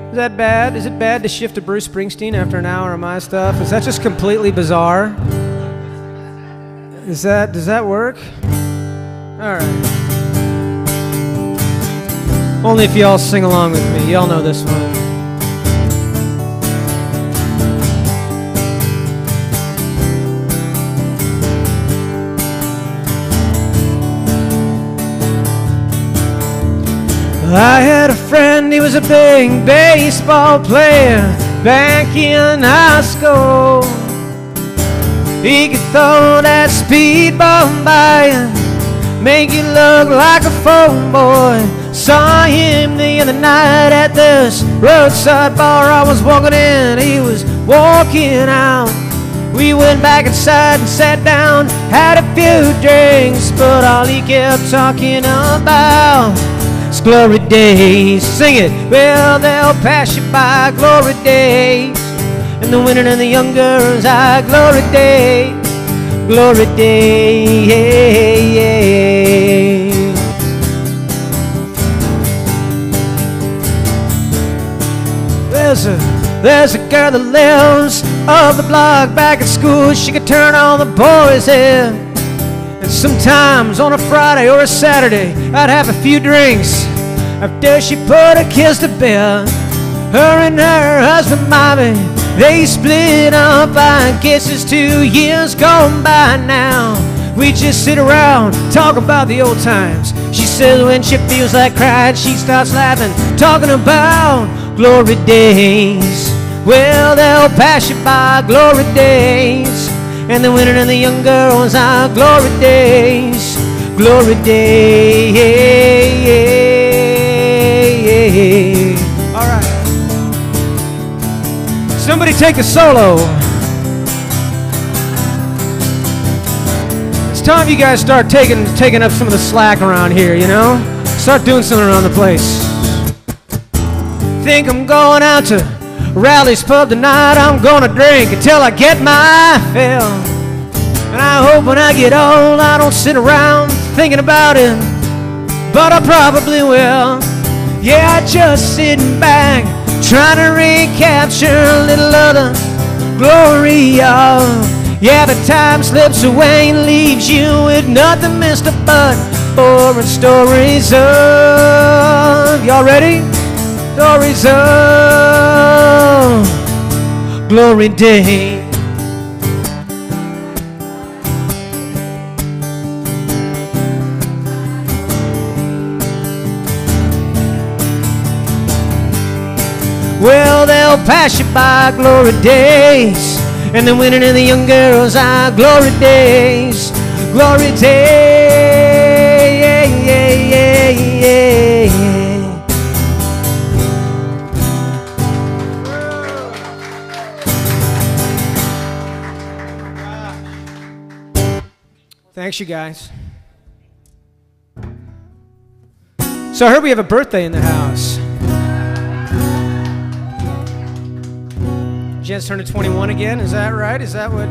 Is that bad? Is it bad to shift to Bruce Springsteen after an hour of my stuff? Is that just completely bizarre? Does that work? All right. Only if y'all sing along with me. Y'all know this one. I had a friend, he was a big baseball player back in high school. He could throw that speedball by you, make you look like a phone boy. Saw him the other night at this roadside bar I was walking in, he was walking out. We went back inside and sat down, had a few drinks, but all he kept talking about it's glory days. Sing it. Well, they'll pass you by, glory days. And the women and the young girls are glory days. Glory days. There's a girl that lives up the block back at school. She could turn all the boys' head. And sometimes on a Friday or a Saturday, I'd have a few drinks after she put her kids to bed. Her and her husband, Bobby, they split up. I guess it's 2 years gone by now. We just sit around, talk about the old times. She says when she feels like crying, she starts laughing, talking about glory days. Well, they'll pass you by, glory days. And the women and the young girls are glory days. Glory days. All right. Somebody take a solo. It's time you guys start taking up some of the slack around here, you know? Start doing something around the place. Think I'm going out to Raleigh's pub tonight. I'm gonna drink until I get my fill. And I hope when I get old I don't sit around thinking about it, but I probably will. Yeah, just sitting back, trying to recapture a little of the glory of. Yeah, but time slips away and leaves you with nothing, mister, but boring stories of. Y'all ready? Stories of glory days. Well, they'll pass you by, glory days. And the women and the young girls are glory days. Glory days. Thanks, you guys. So I heard we have a birthday in the house. Jen's turning 21 again. Is that right? Is that what?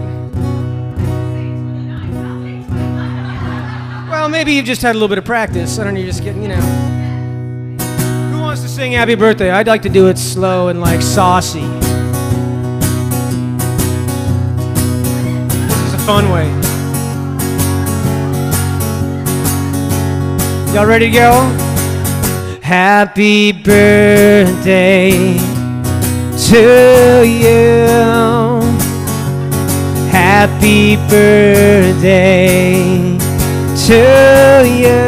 Well, maybe you've just had a little bit of practice. I don't know, you're just getting, you know. Who wants to sing happy birthday? I'd like to do it slow and like saucy. This is a fun way. Y'all ready to go? Happy birthday to you. Happy birthday to you.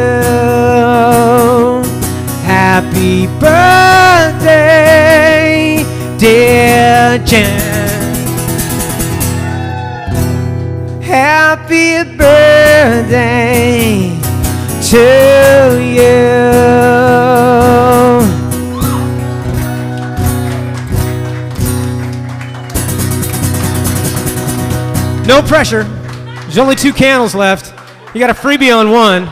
Happy birthday, dear Jen. Happy birthday to you. No pressure. There's only 2 candles left. You got a freebie on one.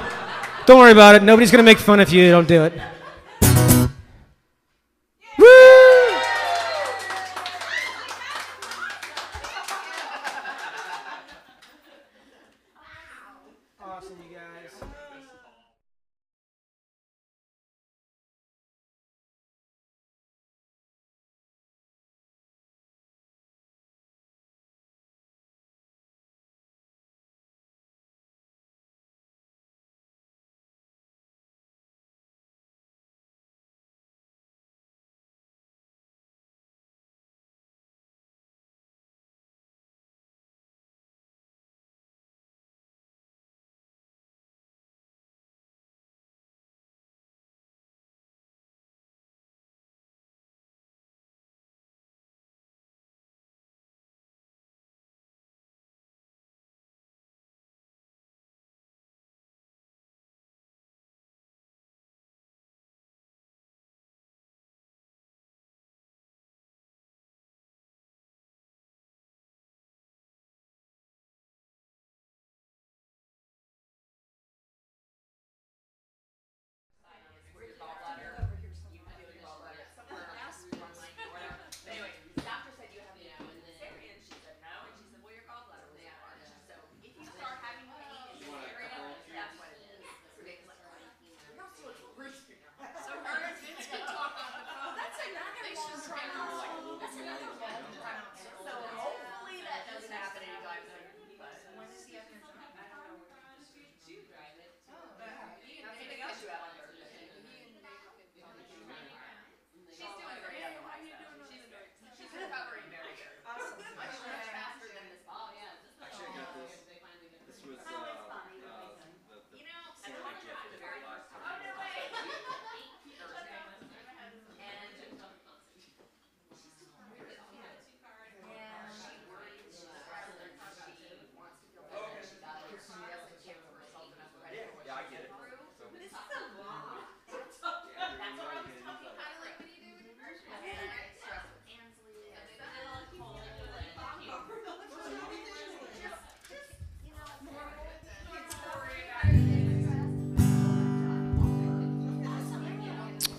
Don't worry about it. Nobody's going to make fun of you. You don't do it. Woo! Awesome, you guys.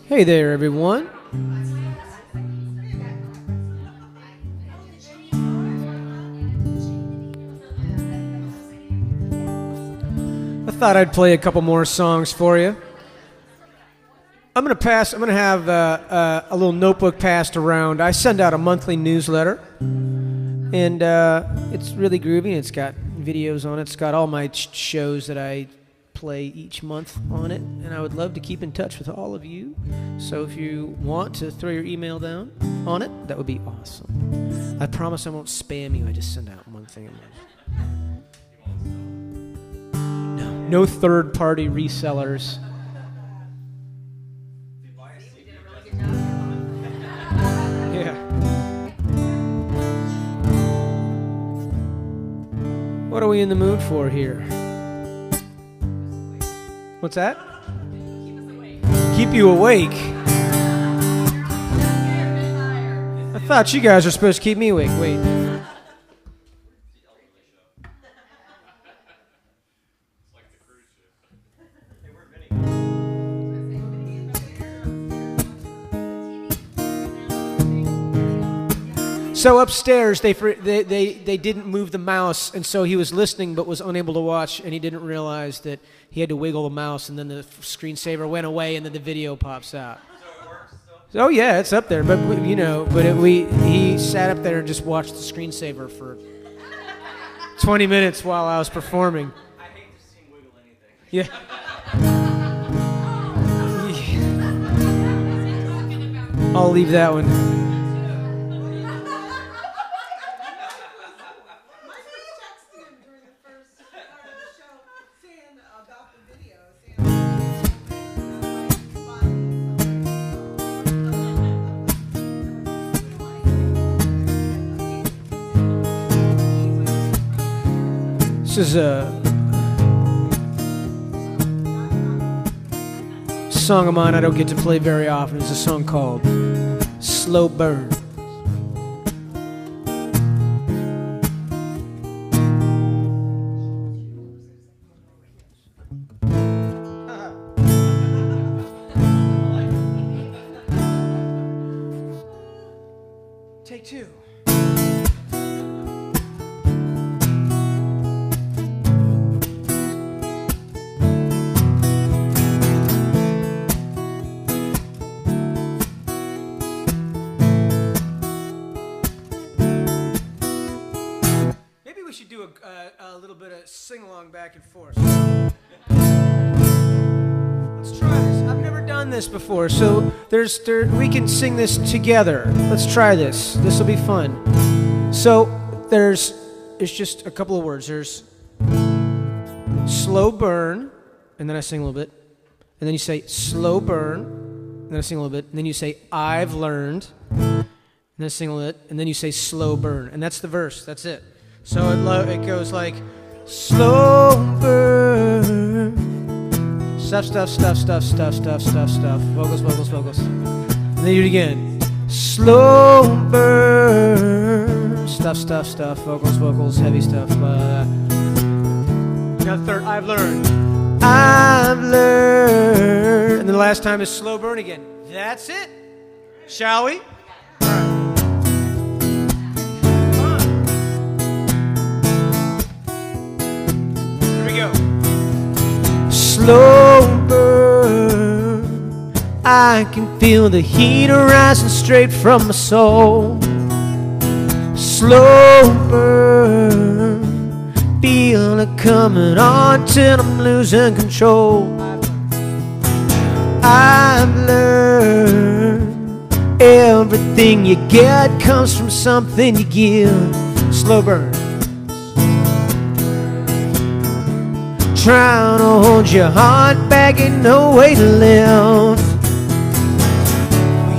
Hey there, everyone. I thought I'd play a couple more songs for you. I'm going to have a little notebook passed around. I send out a monthly newsletter, and it's really groovy. It's got videos on it. It's got all my shows that I play each month on it, and I would love to keep in touch with all of you. So if you want to throw your email down on it, that would be awesome. I promise I won't spam you. I just send out one thing a month. No third-party resellers. Yeah. What are we in the mood for here? What's that? Keep you awake. I thought you guys were supposed to keep me awake. Wait. So upstairs, they didn't move the mouse, and so he was listening but was unable to watch, and he didn't realize that he had to wiggle the mouse, and then the screensaver went away, and then the video pops out. So it works still? Oh yeah, it's up there, but he sat up there and just watched the screensaver for 20 minutes while I was performing. I hate to see him wiggle anything. Yeah. I'll leave that one. Mike was texting him during the first part of the show saying about the video, This is a song of mine I don't get to play very often. It's a song called Slow Burn. Take two. We should do a little bit of sing-along back and forth. Let's try this. I've never done this before, so we can sing this together. Let's try this. This will be fun. So there's just a couple of words. There's slow burn, and then I sing a little bit. And then you say slow burn, and then I sing a little bit. And then you say I've learned, and then I sing a little bit. And then you say slow burn, and that's the verse. That's it. So it goes like slow burn, stuff, vocals. And then you do it again. Slow burn, stuff, vocals, heavy stuff. Now the third, I've learned. And then the last time is slow burn again. That's it. Shall we? Slow burn, I can feel the heat rising straight from my soul. Slow burn, feel it coming on till I'm losing control. I've learned everything you get comes from something you give. Slow burn. Trying to hold your heart back, ain't no way to live.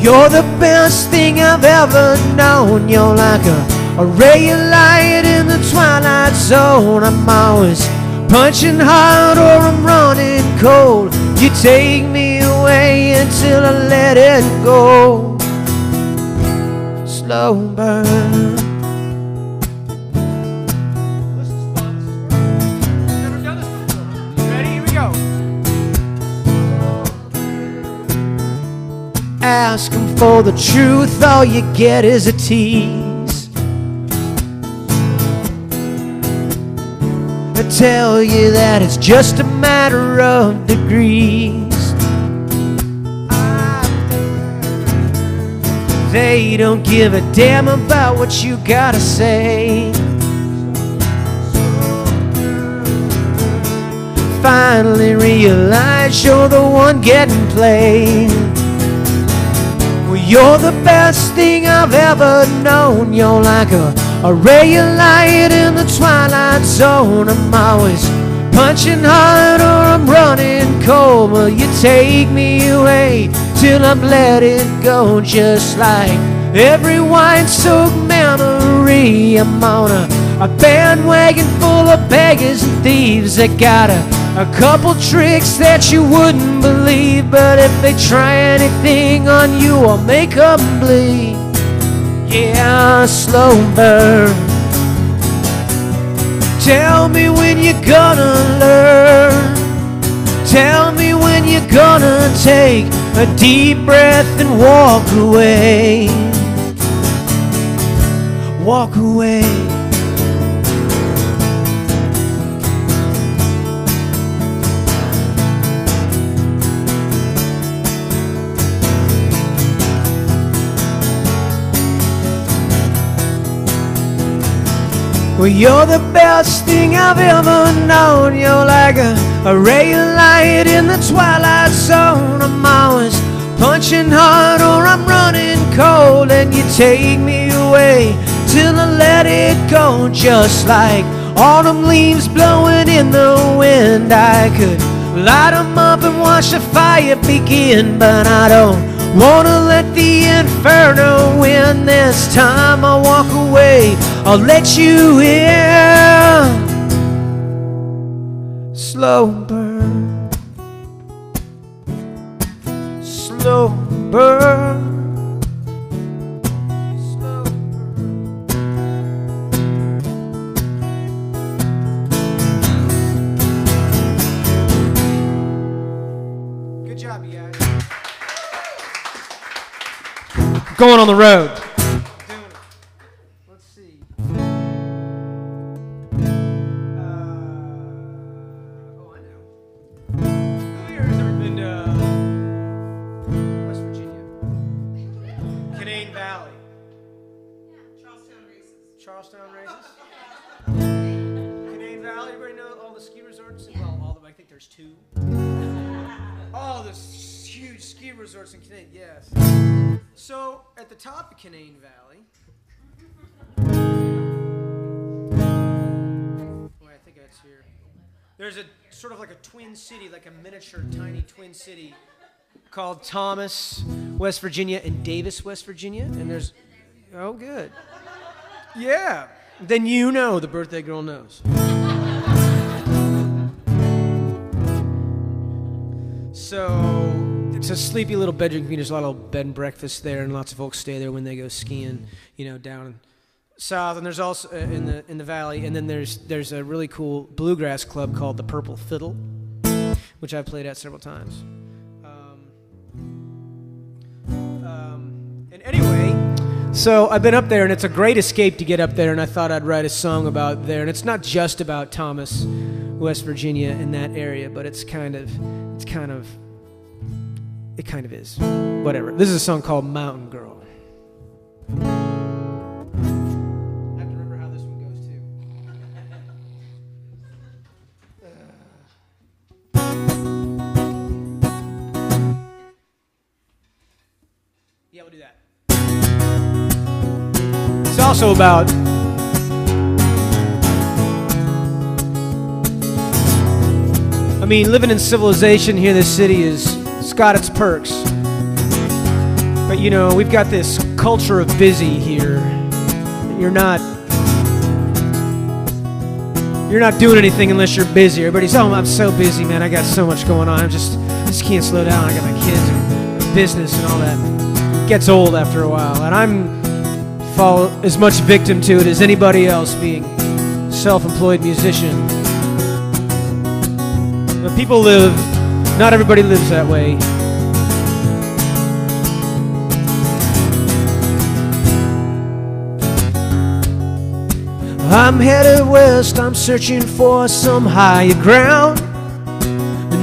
You're the best thing I've ever known. You're like a ray of light in the twilight zone. I'm always punching hard or I'm running cold. You take me away until I let it go. Slow burn. Ask him for the truth, all you get is a tease. I tell you that it's just a matter of degrees. They don't give a damn about what you gotta say. Finally realize you're the one getting played. You're the best thing I've ever known. You're like a ray of light in the twilight zone. I'm always punching hard or I'm running cold. Will you take me away till I'm let it go? Just like every wine-soaked memory, I'm on a bandwagon full of beggars and thieves that got a couple tricks that you wouldn't believe. But if they try anything on you, I'll make them bleed. Yeah, slow burn. Tell me when you're gonna learn. Tell me when you're gonna take a deep breath and walk away. Walk away. Well, you're the best thing I've ever known. You're like a ray of light in the twilight zone. I'm always punching hard or I'm running cold, and you take me away till I let it go. Just like autumn leaves blowing in the wind, I could light 'em up and watch the fire begin, but I don't wanna let the inferno win. This time I'll walk away, I'll let you in. Slow burn, slow burn, slow burn. Good job, you guys. Going on the road. Doing it. Let's see. Oh, I know. Who here has ever been to West Virginia? Canaan Valley. Charlestown races. Charlestown races. Canaan Valley. Everybody know all the ski resorts? Well, all the, I think there's 2. All the huge ski resorts in Canaan. Yes. So, at the top of Canaan Valley, I think that's here. There's a sort of like a twin city, like a miniature tiny twin city called Thomas, West Virginia, and Davis, West Virginia. And there's, oh, good. Yeah. Then you know the birthday girl knows. So, it's a sleepy little bedroom community. There's a lot of bed and breakfast there, and lots of folks stay there when they go skiing, you know, down south. And there's also in the valley, and then there's a really cool bluegrass club called the Purple Fiddle, which I've played at several times. And anyway, so I've been up there, and it's a great escape to get up there, and I thought I'd write a song about there. And it's not just about Thomas, West Virginia, in that area, but it kind of is. Whatever. This is a song called Mountain Girl. I have to remember how this one goes, too. Yeah, we'll do that. It's also about living in civilization here in this city it's got its perks. But you know, we've got this culture of busy here. You're not doing anything unless you're busy. Everybody's, oh, I'm so busy, man. I got so much going on. I just can't slow down. I got my kids and business and all that. It gets old after a while. And I'm fall as much victim to it as anybody else, being a self-employed musician. But people live, not everybody lives that way. I'm headed west, I'm searching for some higher ground,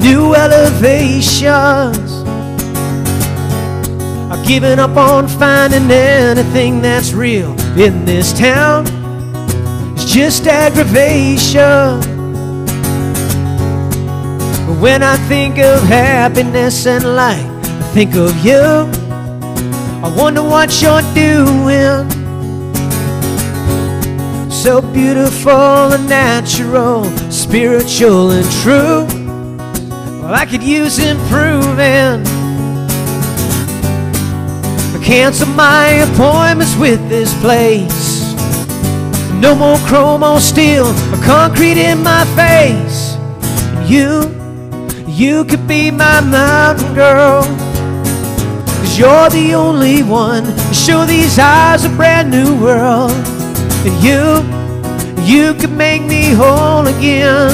new elevations. I've given up on finding anything that's real in this town. It's just aggravation. But when I think of happiness and light, I think of you. I wonder what you're doing. So beautiful and natural, spiritual and true. Well, I could use improving. I cancel my appointments with this place. No more chrome on steel or concrete in my face. You could be my mountain girl, 'cause you're the only one to show these eyes a brand new world. And you could make me whole again.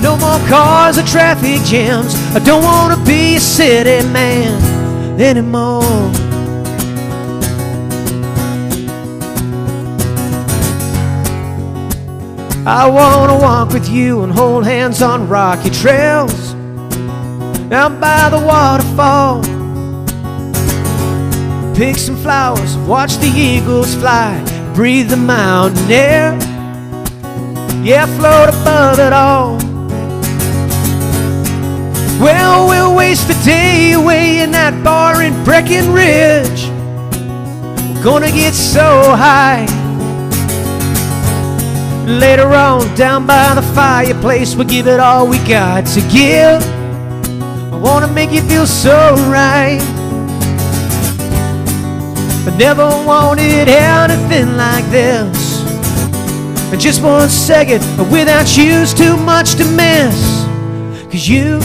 No more cars or traffic jams. I don't want to be a city man anymore. I want to walk with you and hold hands on rocky trails down by the waterfall. Pick some flowers, watch the eagles fly, breathe the mountain air. Yeah, float above it all. Well, we'll waste the day away in that bar in Breckenridge. We're gonna get so high. Later on, down by the fireplace, we'll give it all we got to give. I wanna make you feel so right. I never wanted anything like this. And just 1 second without you's too much to miss. 'Cause you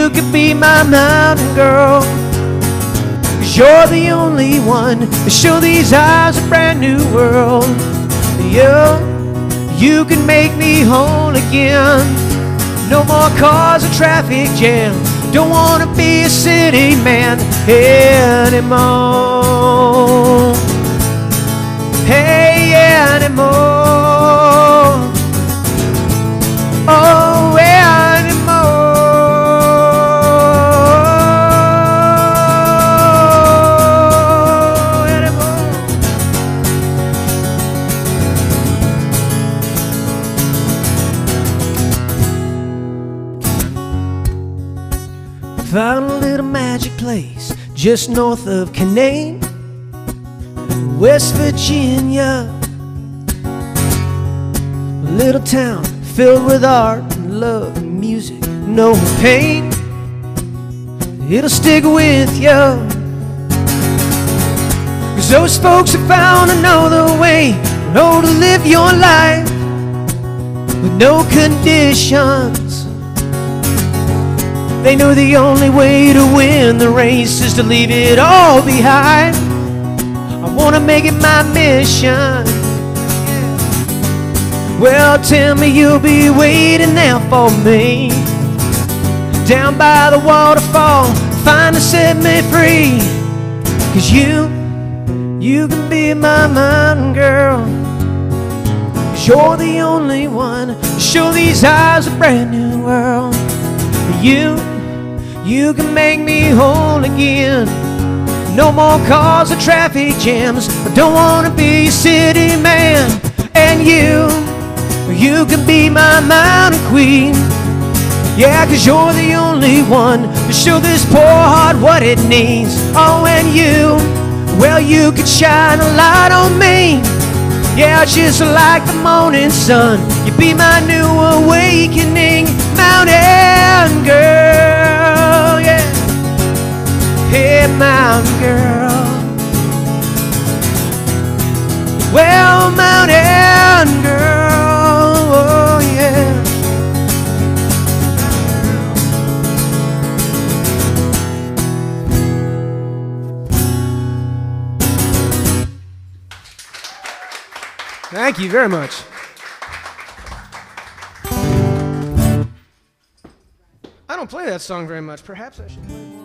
could be my mountain girl. 'Cause you're the only one to show these eyes a brand new world. You can make me whole again. No more cars or traffic jams. Don't wanna be a city man anymore. Hey, anymore. Oh, anymore. Found a little magic place just north of Canaan, West Virginia. A little town filled with art and love and music, no pain. It'll stick with you. 'Cause those folks have found another way, to live your life with no conditions. They know the only way to win the race is to leave it all behind. I wanna make it my mission. Well, tell me you'll be waiting there for me, down by the waterfall, find to set me free. 'Cause you can be my mountain girl. 'Cause you're the only one to show these eyes a brand new world. You can make me whole again. No more cars or traffic jams. I don't wanna be a city man. And you can be my mountain queen. Yeah, 'cause you're the only one to show this poor heart what it needs. Oh, and you could shine a light on me. Yeah, just like the morning sun. You'd be my new awakening mountain girl, yeah. Hey, mountain girl. Well, mountain girl, oh yeah. Thank you very much. I don't play that song very much. Perhaps I should play more.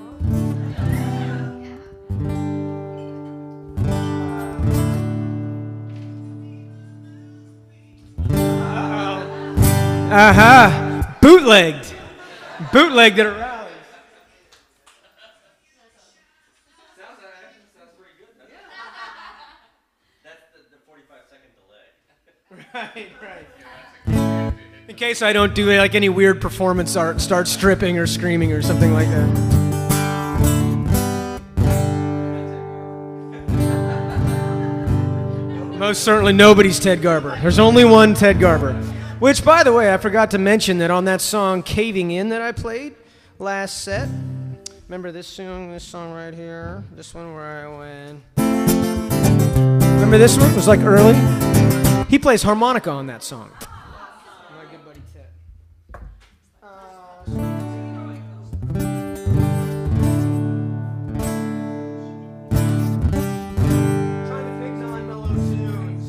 Aha! Bootlegged at a rally. Sounds pretty good. That's the 45-second delay. Right. In case I don't do like any weird performance art and start stripping or screaming or something like that. Most certainly nobody's Ted Garber. There's only one Ted Garber. Which, by the way, I forgot to mention that on that song Caving In that I played last set, remember this song right here? This one where I went. Remember this one? It was like early. He plays harmonica on that song. My good buddy Ted. Trying to pick non-mellow tunes.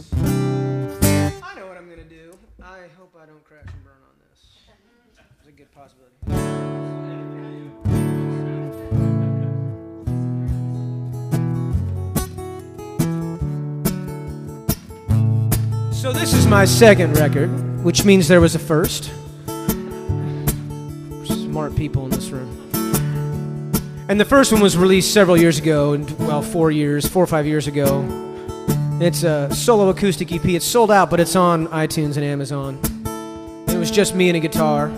I know what I'm gonna do. I hope I don't crash and burn on this. There's a good possibility. So this is my second record, which means there was a first. Smart people in this room. And the first one was released several years ago, 4 or 5 years ago. It's a solo acoustic EP. It's sold out, but it's on iTunes and Amazon. And it was just me and a guitar.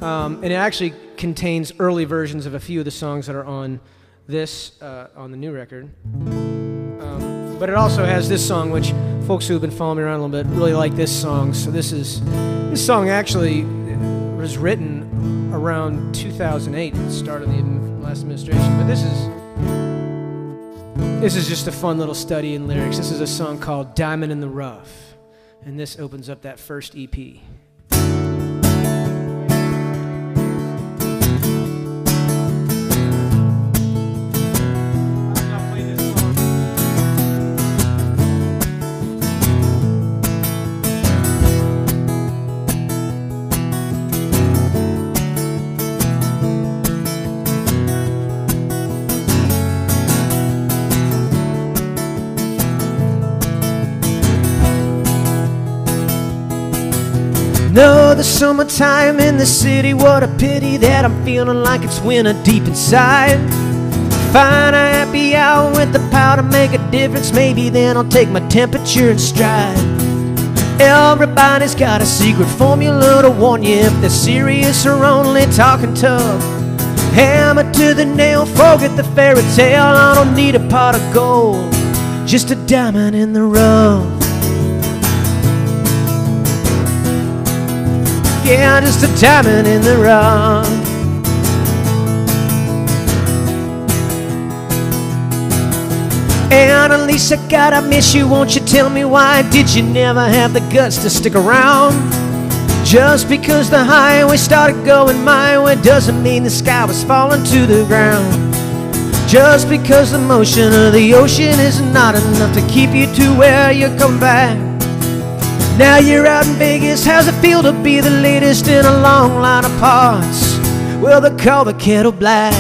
And it actually contains early versions of a few of the songs that are on this, on the new record. But it also has this song, which folks who have been following me around a little bit really like this song. So this song actually was written around 2008, the start of the last administration. But this is just a fun little study in lyrics. This is a song called Diamond in the Rough, and this opens up that first EP. No, the summertime in the city, what a pity that I'm feeling like it's winter deep inside. Find a happy hour with the power to make a difference, maybe then I'll take my temperature in stride. Everybody's got a secret formula to warn you if they're serious or only talking tough. Hammer to the nail, forget the fairy tale, I don't need a pot of gold, just a diamond in the rough. Yeah, just a diamond in the rough. And at least I gotta miss you, won't you tell me why did you never have the guts to stick around? Just because the highway started going my way doesn't mean the sky was falling to the ground. Just because the motion of the ocean is not enough to keep you to where you come back. Now you're out in Vegas, how's it feel to be the latest in a long line of parts? Well, they call the kettle black.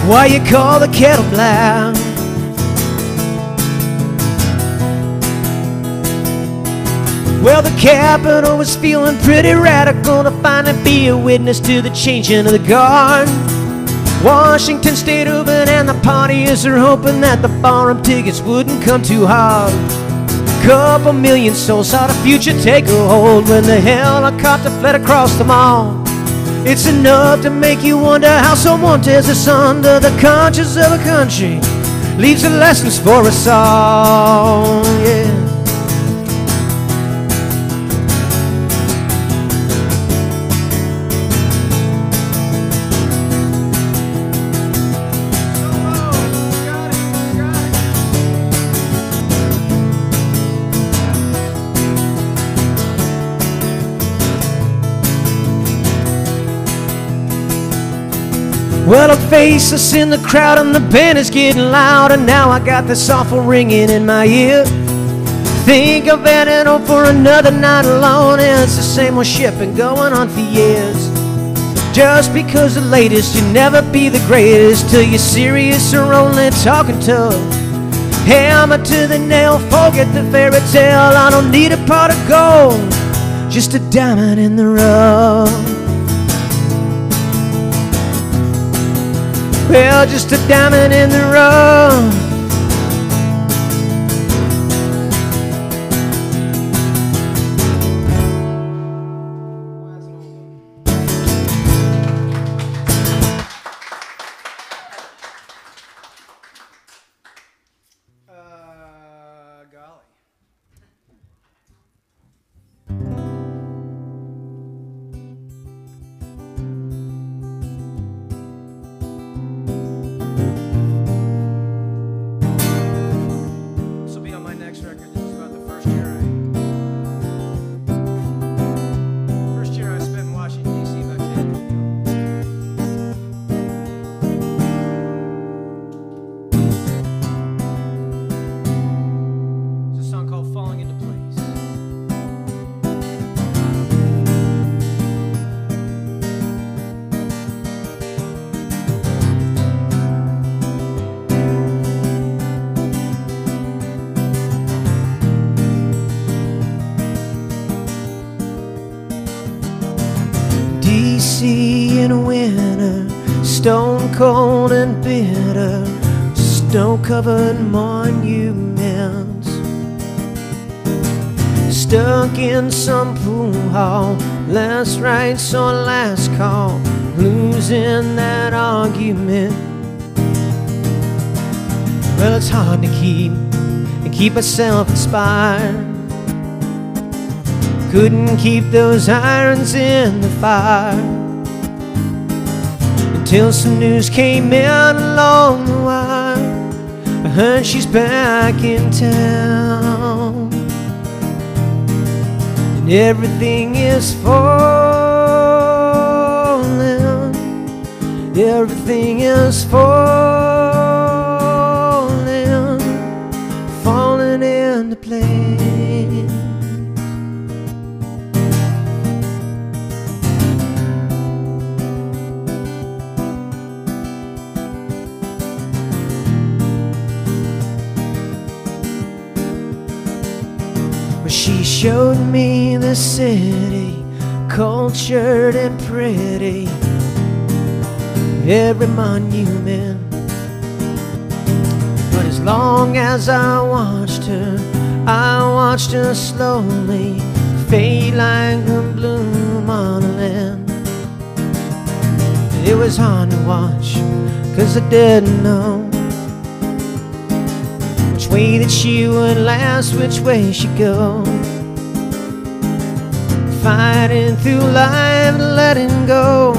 Why you call the kettle black? Well, the capital was feeling pretty radical to finally be a witness to the changing of the guard. Washington stayed open and the partyers are hoping that the ballroom tickets wouldn't come too hard. Couple million souls saw the future take a hold when the helicopter fled across the mall. It's enough to make you wonder how someone tears us under the conscience of a country, leaves the lessons for us all, yeah. Well, a faceless in the crowd and the band is getting loud, and now I got this awful ringing in my ear. Think I've had it on for another night alone, and it's the same old shit been going on for years. Just because the latest, you never be the greatest till you're serious or only talking tough. Hammer to the nail, forget the fairy tale, I don't need a pot of gold, just a diamond in the rough. Well, just a diamond in the rough. Golly. D.C. in winter, stone cold and bitter, snow-covered monuments, stuck in some pool hall, last rites or last call, losing that argument. Well, it's hard to keep myself inspired. Couldn't keep those irons in the fire until some news came in along the wire. I heard she's back in town, and everything is falling. Everything is falling into place. She showed me the city, cultured and pretty, every monument. But as long as I watched her slowly fade like the bloom on the land. It was hard to watch, 'cause I didn't know which way that she would last, which way she'd go. Fighting through life, letting go,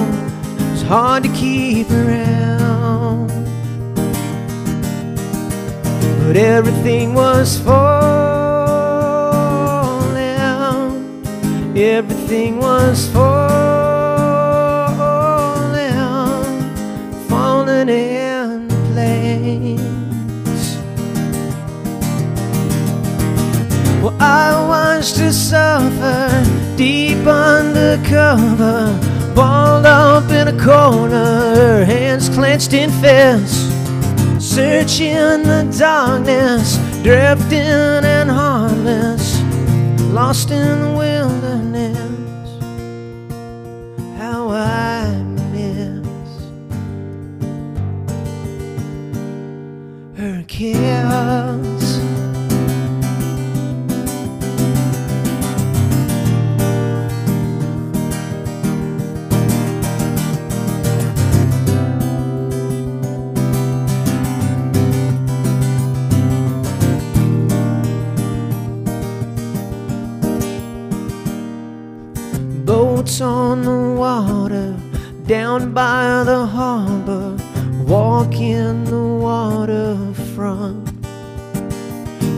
it's hard to keep around. But everything was falling. Everything was falling in place. Well, I watched her suffer deep undercover, balled up in a corner, her hands clenched in fists, searching the darkness, drifting and heartless, lost in the wilderness. How I miss her kiss. Boats on the water, down by the harbor, walking the waterfront.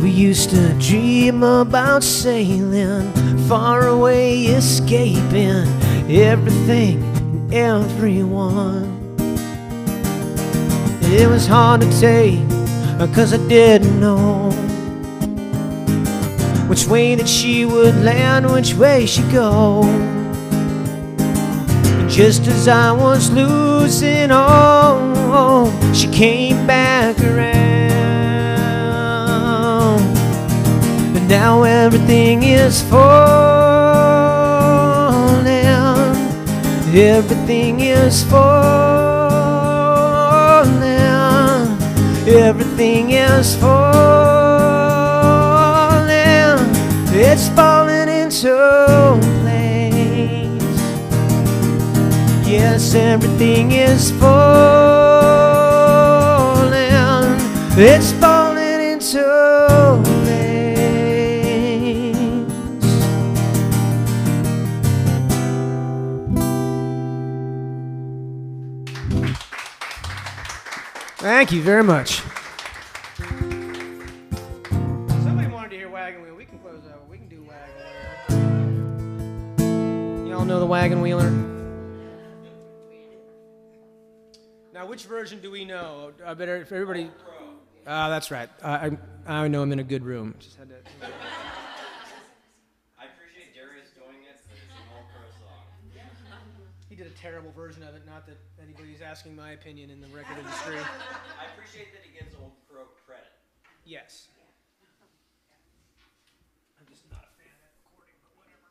We used to dream about sailing, far away, escaping everything and everyone. It was hard to take, 'cause I didn't know which way that she would land, which way she'd go. Just as I was losing all, she came back around. And now everything is falling. Everything is falling. Everything is falling. It's falling into place. Yes, everything is falling. It's falling into place. Thank you very much. Somebody wanted to hear Wagon Wheel. We can close out. We can do Wagon Wheel. Y'all know the Wagon Wheeler? Now, which version do we know? I better, if everybody. That's right. I know I'm in a good room. Just had to. I appreciate Darius doing it, but it's an old pro song. He did a terrible version of it. Not that anybody's asking my opinion in the record industry. I appreciate that he gives Old Crow credit. Yes. I'm just not a fan of that recording, but whatever.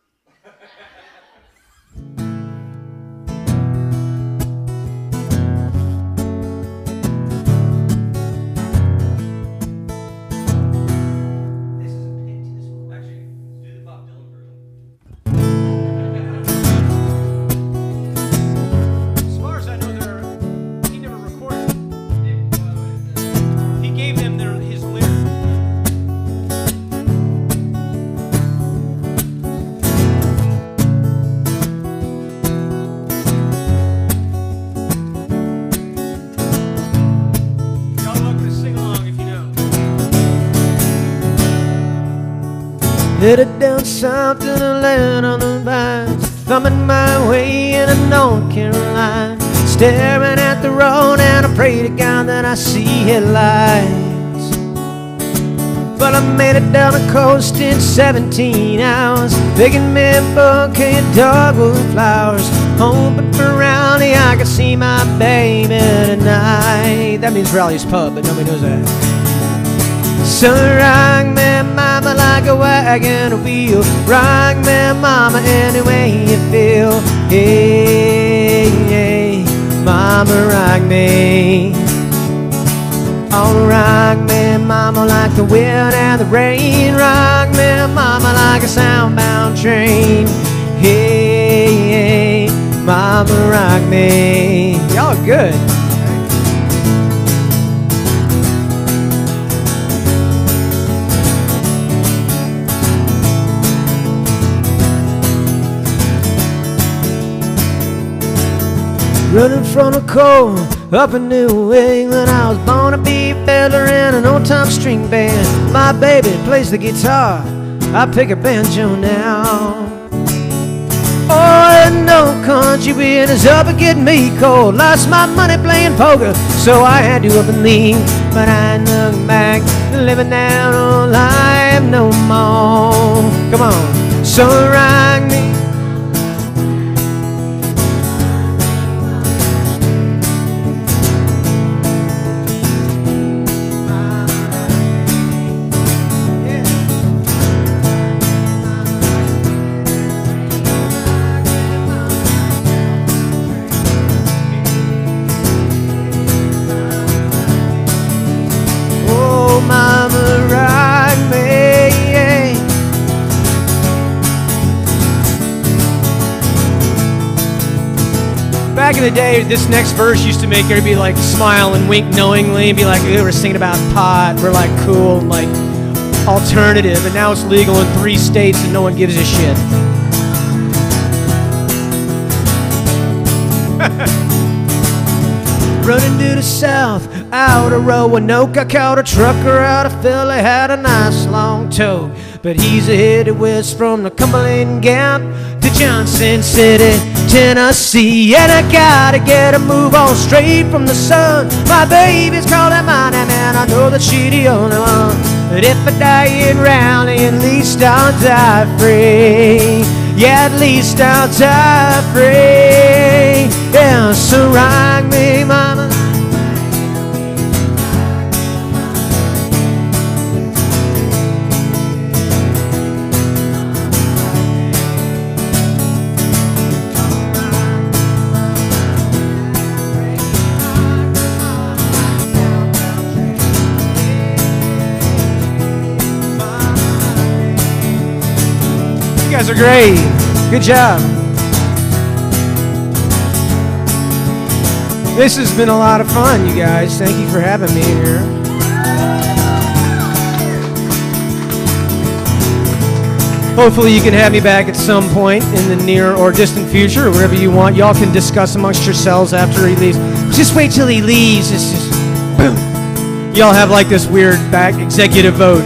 Actually, do the Bob Headed down south to the land on the vines, thumbing my way into North Carolina, staring at the road and I pray to God that I see headlights. But I made it down the coast in 17 hours, picking me a bouquet of dogwood flowers, hoping for Raleigh I could see my baby tonight. That means Raleigh's pub, but nobody knows that. So rock me, mama, like a wagon wheel. Rock me, mama, any way you feel. Hey, hey, mama, rock me. Oh, rock me, mama, like the wind and the rain. Rock me, mama, like a soundbound train. Hey, hey, mama, rock me. Y'all are good. Running from the cold up in New England, I was born to be a fiddler in an old-time string band. My baby plays the guitar, I pick a banjo now. Oh, no country wind is up and getting me cold. Lost my money playing poker, so I had to up and leave. But I look back, living down on life no more. Come on, so rock me. Back in the day, this next verse used to make everybody like smile and wink knowingly and be like, "Ooh, we're singing about pot, we're like cool and like alternative," and now it's legal in 3 states and no one gives a shit. Running to the south, out of Roanoke, I caught a trucker out of Philly, had a nice long tow. But he's headed west from the Cumberland Gap to Johnson City, Tennessee. And I gotta get a move on straight from the sun. My baby's calling mine, and I know that she's the only one. But if I die in Raleigh, at least I'll die free. Yeah, at least I'll die free. Yeah, so rock me, mama. You guys are great. Good job. This has been a lot of fun, you guys. Thank you for having me here. Hopefully you can have me back at some point in the near or distant future, or wherever you want. Y'all can discuss amongst yourselves after he leaves. Just wait till he leaves. It's just boom. Y'all have like this weird back executive vote.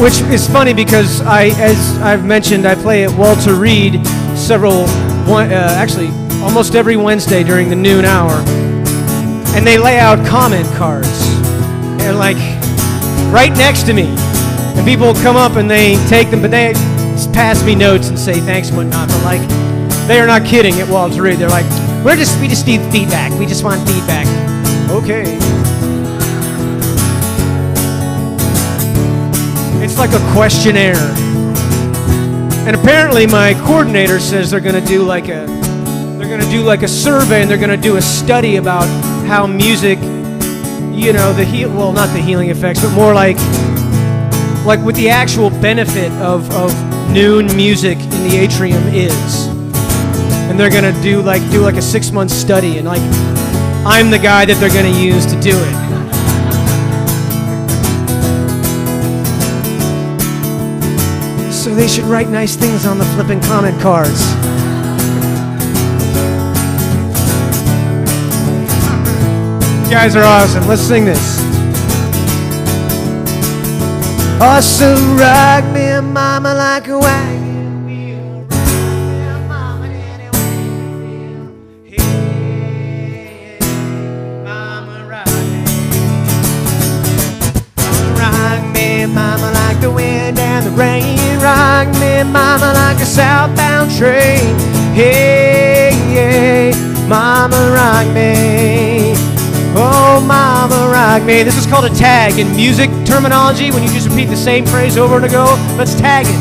Which is funny because as I've mentioned, I play at Walter Reed actually almost every Wednesday during the noon hour, and they lay out comment cards, and like right next to me, and people come up and they take them, but they just pass me notes and say thanks and whatnot. But like, they are not kidding at Walter Reed. They're like, we just need feedback. We just want feedback. Okay. It's like a questionnaire. And apparently my coordinator says they're going to do like a survey, and they're going to do a study about how music, you know, not the healing effects, but more like what the actual benefit of noon music in the atrium is. And they're going to do like a 6-month study, and like I'm the guy that they're going to use to do it. So they should write nice things on the flipping comment cards. guys are awesome. Let's sing this. Oh, so rock me, mama, like a wagon wheel. Rock me, mama, any way you feel. Hey, mama, rock me. Rock me, mama, like the wind and the rain. Rock me, mama, like a southbound train. Hey, hey, mama, rock me. Oh, mama, rock me. This is called a tag in music terminology when you just repeat the same phrase over and over. Let's tag it.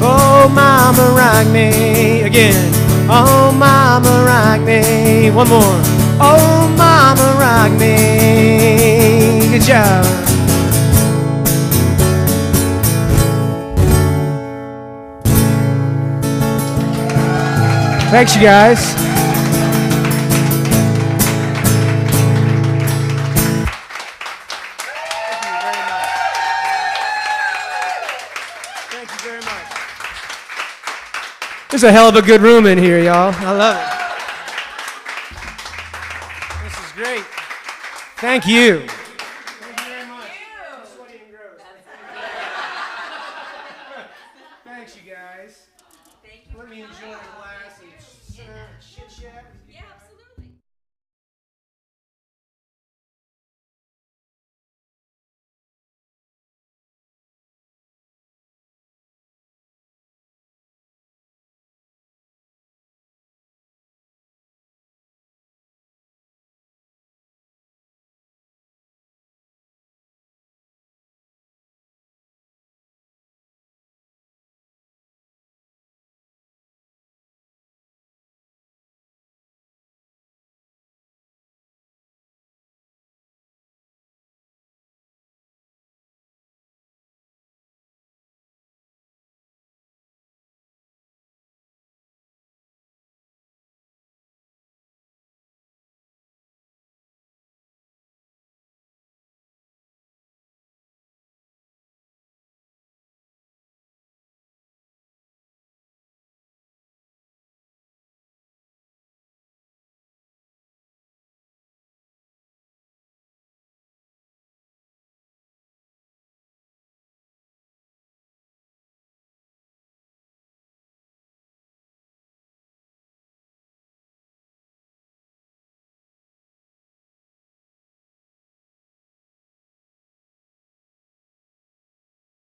Oh, mama, rock me. Again. Oh, mama, rock me. One more. Oh, mama, rock me. Good job. Thanks, you guys. There's a hell of a good room in here, y'all. I love it. This is great. Thank you. Thank you very much. I'm sweaty and gross. Thanks, you guys. Thank you. Let me enjoy the glass and chit chat. Yeah,